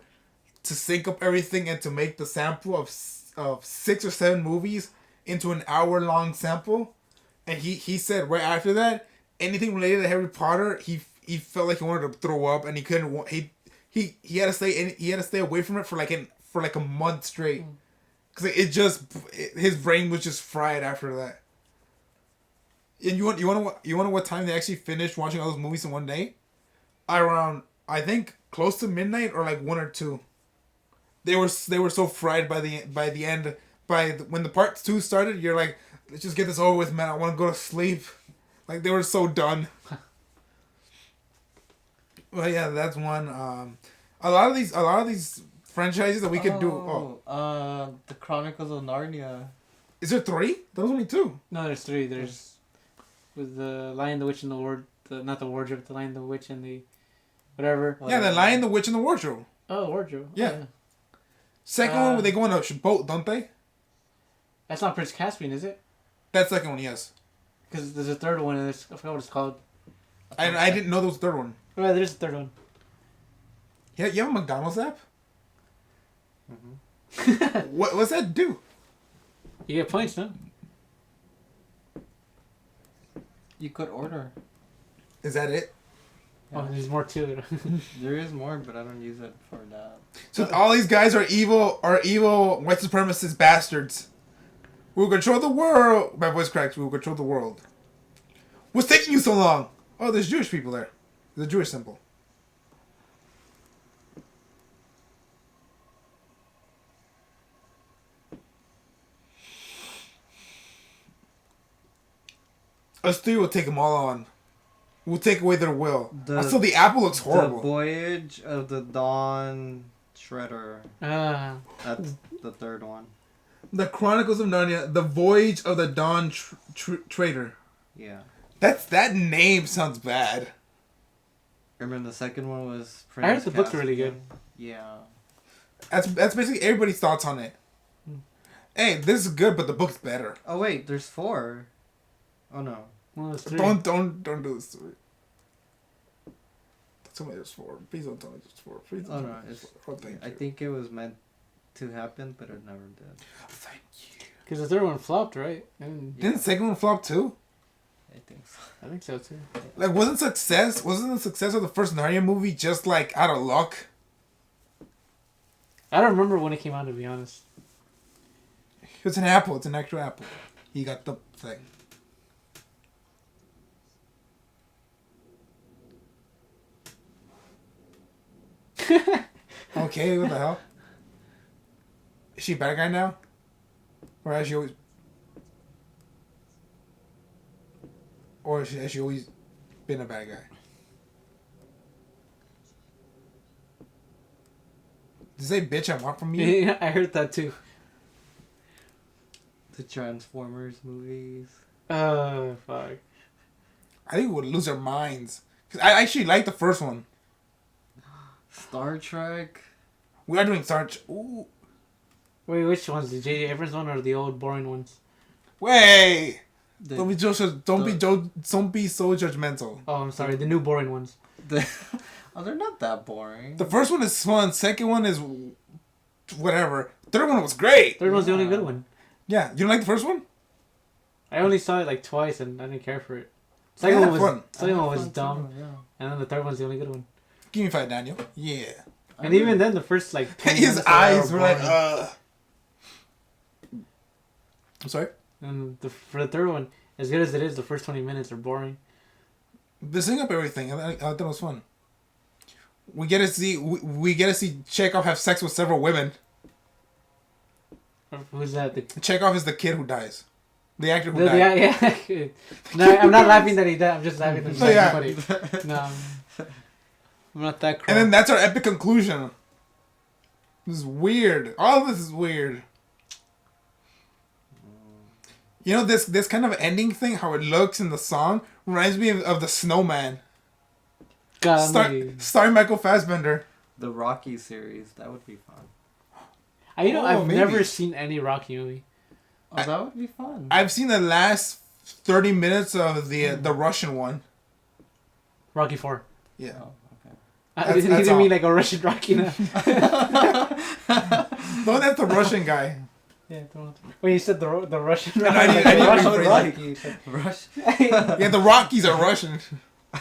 sync up everything and to make the sample of 6 or 7 movies into an hour-long sample. And he said right after that, anything related to Harry Potter, he felt like he wanted to throw up, and he couldn't. He had to stay away from it for like a month straight, because his brain was just fried after that. And you want to know what time they actually finished watching all those movies in one day? Around, I think, close to midnight or like 1 or 2. They were so fried by the end. When the part 2 started, you're like, let's just get this over with, man. I want to go to sleep. Like, they were so done. Well, yeah, that's one. A lot of these franchises that we could do. The Chronicles of Narnia. Is there 3? There was only 2. No, there's 3. There's with the Lion, the Witch, and the Ward. Not the Wardrobe, the Lion, the Witch, and the whatever. Yeah, the Lion, the Witch, and the Wardrobe. Oh, wardrobe. Yeah. Second one, they go on a boat, don't they? That's not Prince Caspian, is it? That second one, yes. Because there's a third one, and I forgot what it's called. I didn't know there was a third one. Oh, yeah, there's a third one. Yeah, you have a McDonald's app? Mm-hmm. What's that do? You get points, no? You could order. Is that it? Yeah. Oh, there's more to it. There is more, but I don't use it for that. So all these guys are evil white supremacist bastards. We will control the world. My voice cracks. We will control the world. What's taking you so long? Oh, there's Jewish people there. There's a Jewish symbol. Us three will take them all on. We'll take away their will. Also, the apple looks horrible. The Voyage of the Dawn Shredder. That's the third one. The Chronicles of Narnia. The Voyage of the Dawn Trader. Yeah. That name sounds bad. And then the second one was I heard the book's really good. Yeah. That's basically everybody's thoughts on it. Hey, this is good, but the book's better. Oh wait, there's 4. Oh no. Well, there's 3. Don't do this to me. Tell me there's 4. Please don't tell me there's 4. Please don't. Oh tell no, me there's it's. 4. Oh, thank I you. think it was meant to happen, but it never did. Thank you. Because the third one flopped, right? And Didn't the second one flop too? I think so. I think so too. Like, wasn't the success of the first Narnia movie just like out of luck? I don't remember when it came out, to be honest. It's an apple. It's an actual apple. He got the thing. Okay, what the hell? Is she a bad guy now? Or has she always... Or has she always been a bad guy? Did you say bitch I want from you? Yeah, I heard that too. The Transformers movies. Oh, fuck. I think we would lose our minds. Cause I actually like the first one. Star Trek. We are doing Sarge. Ooh. Wait, which ones? The J.J. Abrams one or the old boring ones? Way! The, Don't be so judgmental. Oh, I'm sorry. The new boring ones. oh, they're not that boring. The first one is fun. Second one is whatever. Third one was great. Third one's the only good one. Yeah, you don't like the first one? I only saw it like twice and I didn't care for it. Yeah, Second one was fun. second one was dumb, Too, yeah. and then the third one's the only good one. Give me 5, Daniel. Yeah. And even then, the first like 10 His minutes eyes were like, boring. I'm sorry? And for the third one, as good as it is, the first 20 minutes are boring. They sing up everything. I thought it was fun. We get to see Chekhov have sex with several women. Who's that? Chekhov is the kid who dies. The actor who died. Yeah. No, I'm not laughing that he died. I'm just laughing that Oh, yeah. funny. No, I'm not that cruel. And then that's our epic conclusion. This is weird. All of this is weird. You know, this kind of ending thing, how it looks in the song, reminds me of the Snowman. God, Starring Michael Fassbender. The Rocky series. That would be fun. I've maybe. never seen any Rocky movie. Oh, that would be fun. I've seen the last 30 minutes of the Russian one. Rocky 4. Yeah. Oh, okay. He didn't all. mean like a Russian Rocky. No, No, that's the Russian guy. yeah, when you said the Russian I Rocky, didn't- like I didn't Russian rephrase Rocky, you said- Rush. Yeah, the Rockies are Russian.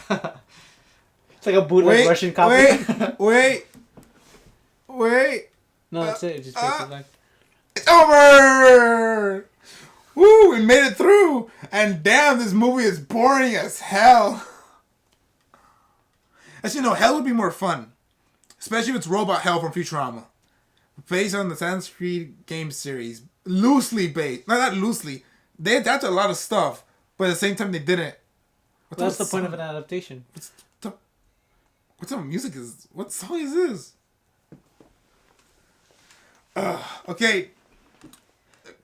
it's like a bootleg Russian copy. Wait. No, that's it. It just takes it back. It's over! Woo, we made it through! And damn, this movie is boring as hell. Actually, no, hell would be more fun. Especially if it's Robot Hell from Futurama. Based on the Assassin's Creed game series. Loosely based. No, not loosely. They adapted a lot of stuff, but at the same time they didn't. That's the point of an adaptation. What type of music is... What song is this? Okay.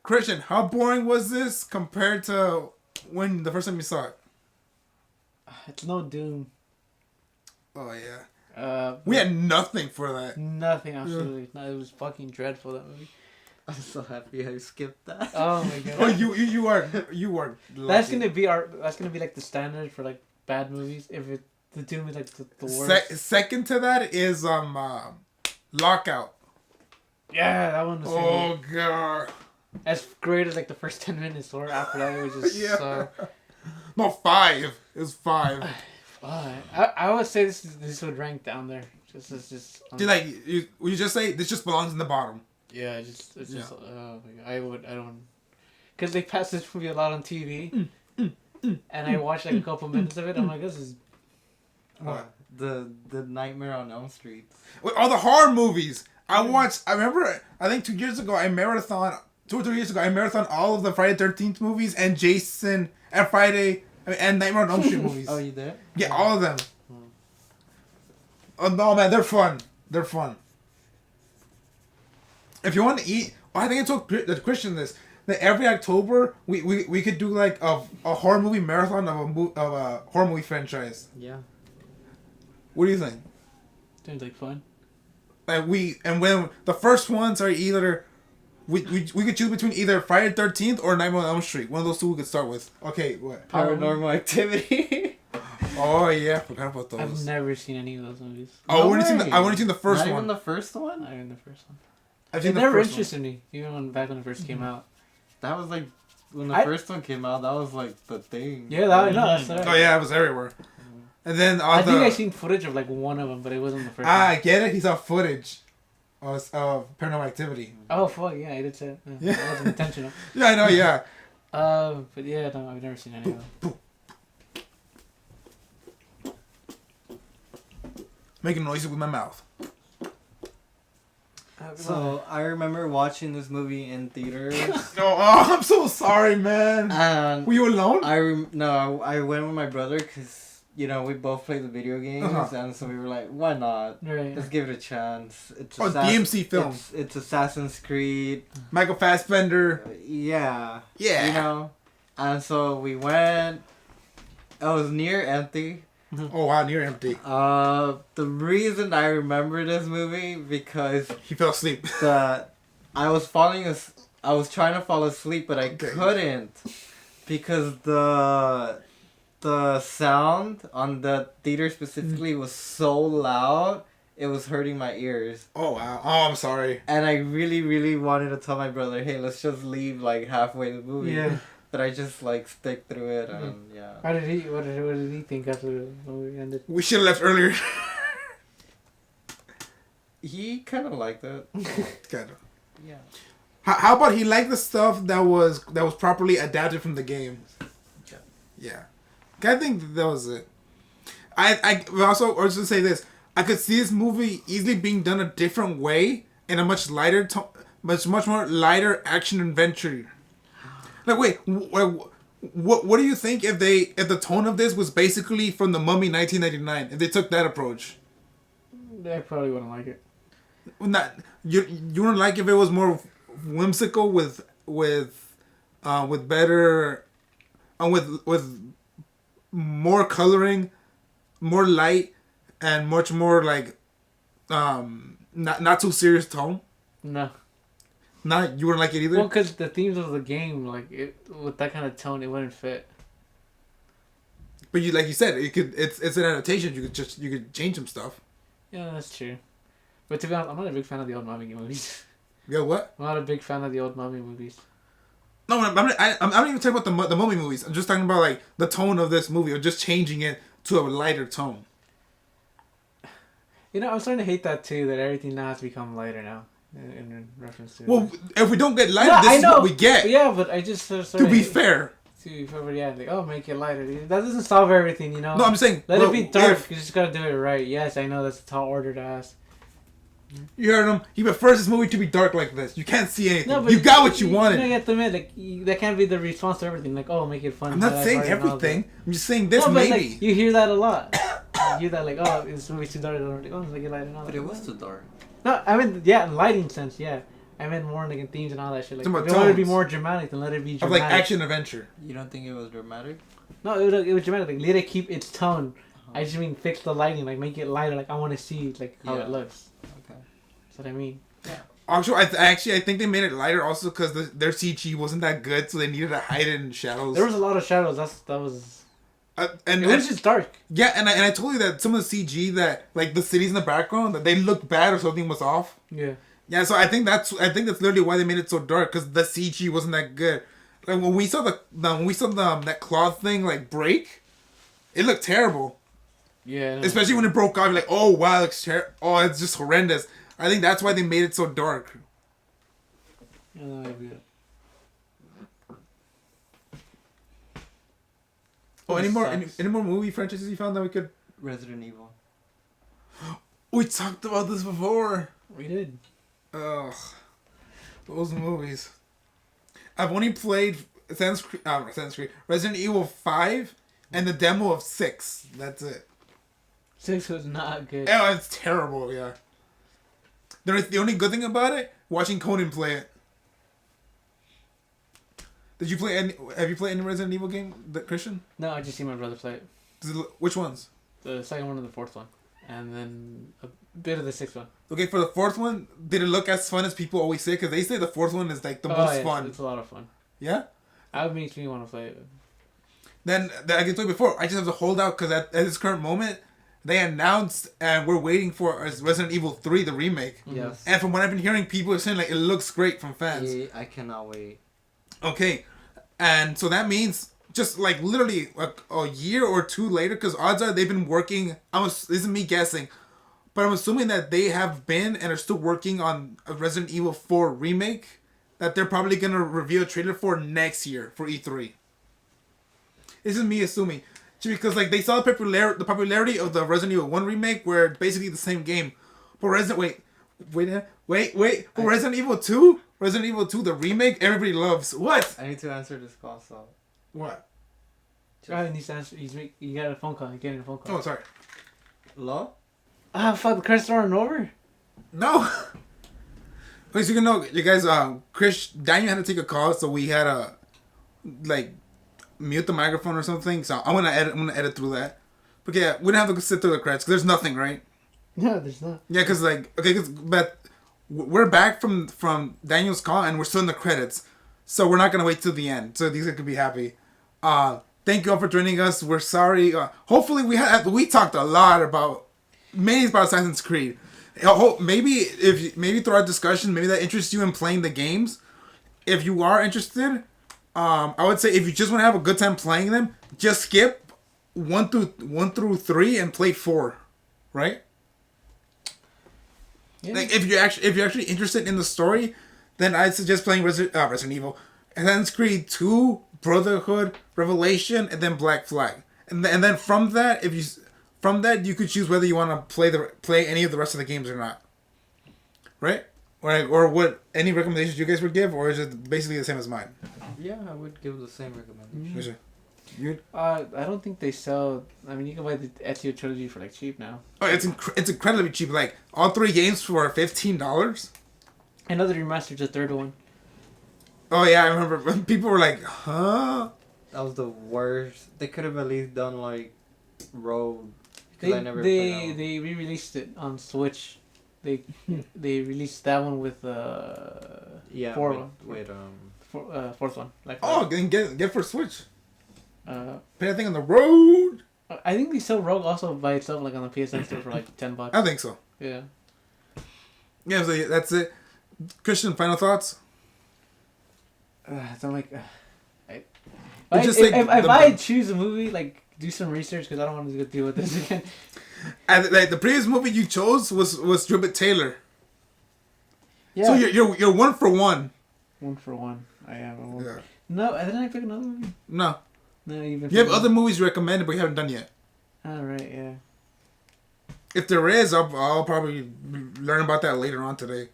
Christian, how boring was this compared to when the first time you saw it? It's no Doom. Oh, yeah. We had nothing for that. Nothing, absolutely. No, it was fucking dreadful, that movie. I'm so happy I skipped that. Oh my god. Oh, you are. That's gonna be like the standard for like bad movies. If it the doom is like the worst. Second to that is Lockout. Yeah, that one was. Oh god. As great as like the first 10 minutes, or after that it was just so. No, 5. It was 5. I would say this would rank down there. Just. Would you just say this just belongs in the bottom? Yeah, it's just. Oh my god, I don't. Because they passed this movie a lot on TV, and I watched like a couple minutes of it. I'm like, this is. What? The Nightmare on Elm Street. All the horror movies. I remember. I think 2 years ago I marathon. 2 or 3 years ago I marathon all of the Friday 13th movies and Jason and and Nightmare on Elm Street movies. Oh, you did? Yeah, all of them. Oh no, man, they're fun. They're fun. If you want to eat, I think I told the Christian this, that every October we could do like a horror movie marathon of a horror movie franchise. Yeah. What do you think? Seems like fun. Like when the first ones are either we could choose between either Friday 13th or Nightmare on Elm Street. One of those two we could start with. Okay, what? Paranormal Activity. Oh yeah, forgot about those. I've never seen any of those movies. Oh, No I've only seen the first Not one. even the first one? Not even the first one. I've It seen the never first interested me, even back when it first came out. That was like when the first one came out. That was like the thing. Yeah, that's one. right. Oh yeah, it was everywhere. And then I think I seen footage of like one of them, but it wasn't the first one. I get it. He saw footage of Paranormal Activity. Oh fuck yeah, I did say it. Yeah. That wasn't intentional. Yeah, I know. Yeah. But yeah, no, I've never seen any of them. Making noises with my mouth. So I remember watching this movie in theaters. Oh, I'm so sorry, man. And Were you alone? I went with my brother because we both played the video games, and so we were like, why not? Right. Let's give it a chance. It's DMC film. It's Assassin's Creed. Michael Fassbender. Yeah. Yeah. And so we went. It was near empty. Oh wow, near empty. The reason I remember this movie because He fell asleep. I was trying to fall asleep, but I couldn't because the sound on the theater specifically was so loud. It was hurting my ears. Oh wow. Oh, I'm sorry. And I really, really wanted to tell my brother, hey, let's just leave like halfway the movie. Yeah. But I just like stick through it, and yeah. What did he think after the movie ended? We should have left earlier. He kind of liked it. Kind of. Yeah. How about he liked the stuff that was properly adapted from the games? Yeah. I think that was it. I also or just to say this, I could see this movie easily being done a different way in a much lighter much more lighter action adventure. Like wait, what do you think if the tone of this was basically from The Mummy 1999? If they took that approach, I probably wouldn't like it. Not you wouldn't like if it was more whimsical with better, with more coloring, more light, and much more like not too serious tone. No. Not you wouldn't like it either. Well, because the themes of the game, like with that kind of tone, it wouldn't fit. But like you said, it's an adaptation. You could change some stuff. Yeah, that's true. But to be honest, I'm not a big fan of the old Mummy movies. Yeah, what? I'm not a big fan of the old Mummy movies. No, I'm not even talking about the Mummy movies. I'm just talking about like the tone of this movie, or just changing it to a lighter tone. I'm starting to hate that too. That everything now has become lighter now. In reference to. Well, if we don't get lighter, this is what we get. Yeah, but I just to be fair. Yeah, like make it lighter. That doesn't solve everything, No, I'm saying let it be dark. You just gotta do it right. Yes, I know that's a tall order to ask. You heard him. He prefers his movie to be dark like this. You can't see anything. No, but you got what you wanted. You have to admit, that can't be the response to everything. Like, make it fun. I'm not saying everything. I'm just saying this but maybe. Like, you hear that a lot. You hear that like, this movie's too dark. Make it lighter. But it was too dark. No, I mean, yeah, in lighting sense, yeah. I meant more like in themes and all that shit. Like, if you want it to be more dramatic, then let it be dramatic. Of like action adventure. You don't think it was dramatic? No, it was dramatic. Like, let it keep its tone. I just mean fix the lighting, like make it lighter. Like I want to see like how Yeah. it looks. Okay. That's what I mean. Actually, I think they made it lighter also because their CG wasn't that good, so they needed to hide it in shadows. There was a lot of shadows. That was. And It was just dark. yeah, and I told you that some of the CG that like the cities in the background that they looked bad or something was off. Yeah. Yeah, so I think that's literally why they made it so dark because the CG wasn't that good. Like when we saw that cloth thing like break, it looked terrible. Yeah. Especially when it broke off, you're like, oh wow, it looks oh, it's just horrendous. I think that's why they made it so dark. Yeah. Oh, any more movie franchises you found that we could? Resident Evil. We talked about this before. We did. Ugh, those movies. I've only played Resident Evil 5 and the demo of 6. That's it. 6 was not good. Oh, it's terrible. Yeah. The only good thing about it, watching Conan play it. Did you play any? Have you played any Resident Evil game, Christian? No, I just see my brother play it. Which ones? The second one and the fourth one, and then a bit of the sixth one. Okay, for the fourth one, did it look as fun as people always say? Because they say the fourth one is like the most fun. It's a lot of fun. Yeah? That makes me want to play it. Then, I can tell you before, I just have to hold out because at this current moment, they announced and we're waiting for Resident Evil 3, the remake. Yes. And from what I've been hearing, people are saying like it looks great from fans. Yeah, I cannot wait. Okay. And so that means just like literally a year or two later, because odds are they've been working. This is me guessing, but I'm assuming that they have been and are still working on a Resident Evil 4 remake that they're probably going to reveal a trailer for next year for E3. This is me assuming. Because like they saw the popularity of the Resident Evil 1 remake where it's basically the same game. But wait. For Resident Evil 2? Resident Evil 2, the remake, everybody loves. What? I need to answer this call, so. What? Oh, he needs to answer. You got a phone call. You're getting a phone call. Oh, sorry. Hello? Ah, fuck, the credits aren't over? No. Wait, so you know, you guys, Daniel had to take a call, so we had to, like, mute the microphone or something. So I'm gonna edit through that. But yeah, we don't have to sit through the credits, 'cause there's nothing, right? No, there's not. Yeah, because, like, but we're back from Daniel's call, and we're still in the credits. So we're not gonna wait till the end. So these guys could be happy. Thank you all for joining us. We're sorry. Hopefully we talked a lot about Assassin's Creed. Maybe through our discussion, maybe that interests you in playing the games. If you are interested, I would say if you just want to have a good time playing them, just skip 1 through 3 and play 4, right? Yeah. Like if you're actually interested in the story, then I'd suggest playing Resident Evil, Assassin's Creed 2, Brotherhood, Revelation, and then Black Flag, and then from that you could choose whether you want to play any of the rest of the games or not, right? Or what any recommendations you guys would give, or is it basically the same as mine? Yeah, I would give the same recommendation. I don't think they sell. I mean, you can buy the Ezio trilogy for like cheap now. Oh, it's incredibly cheap. Like all 3 games for $15. Another remastered, the third one. Oh yeah, I remember when people were like, "Huh?" That was the worst. They could have at least done like Road. They re-released it on Switch. They released that one with fourth one. Like then get for Switch. Pay that thing on the road. I think they sell Rogue also by itself, like on the PSN store for like $10. I think so. Yeah. Yeah, so that's it. Christian, final thoughts? So I'm like, if I choose a movie, like do some research because I don't want to deal with this again. And like the previous movie you chose was Dribbit Taylor. Yeah. So you're 1 for 1. 1 for 1. I am. Yeah. No, didn't I pick another movie? No. No, even. You have other movies you recommended, but you haven't done yet. Oh, right, yeah. If there is, I'll probably learn about that later on today.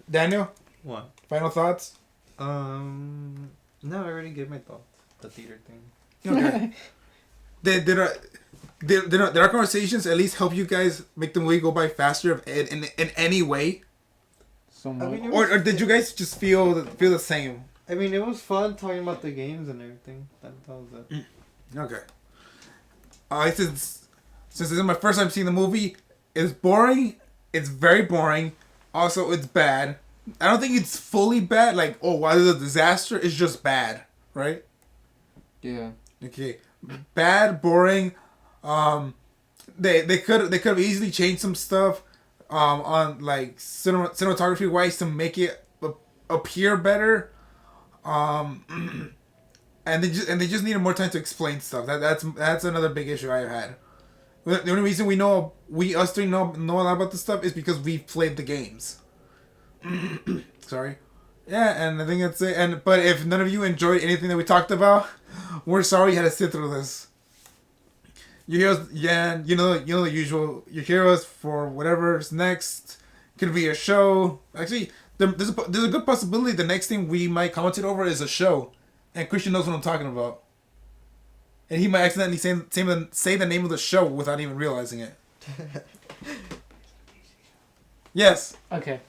Daniel? What? Final thoughts? No, I already gave my thoughts. The theater thing. Okay. Did our conversations at least help you guys make the movie go by faster in any way? Or did you guys just feel the same? I mean, it was fun talking about the games and everything. That was it. Okay. since this is my first time seeing the movie, it's boring. It's very boring. Also, it's bad. I don't think it's fully bad. Like, oh, wow, this is a disaster. It's just bad, right? Yeah. Okay, bad, boring. They could have easily changed some stuff, on like cinematography wise to make it appear better. And they just needed more time to explain stuff. That's another big issue I've had. The only reason us three know a lot about this stuff is because we've played the games. Sorry. Yeah, and I think that's it. But if none of you enjoyed anything that we talked about, we're sorry you had to sit through this. You hear us, yeah, you know the usual. You hear us for whatever's next. Could be a show. Actually, there's a good possibility the next thing we might commentate over is a show, and Christian knows what I'm talking about. And he might accidentally say the name of the show without even realizing it. Yes. Okay.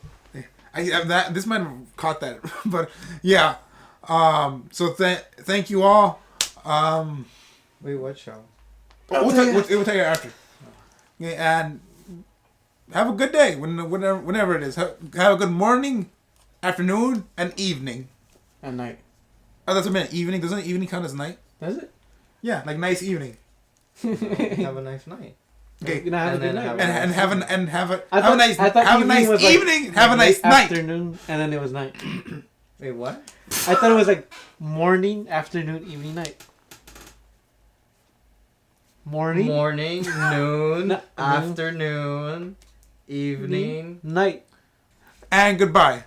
This might have caught that, but yeah. So thank you all. Wait, what show? We'll tell you after. Yeah, and have a good day whenever it is. Have a good morning, afternoon, and evening. And night. Oh, that's what I meant. Evening. Doesn't evening count as night? Does it? Yeah, like nice evening. Have a nice night. Okay. Have a good night. Have a nice was evening. Like, have a nice night. Afternoon, and then it was night. Wait, what? I thought it was like morning, afternoon, evening, night. Morning, Noon, afternoon, evening, night. And goodbye.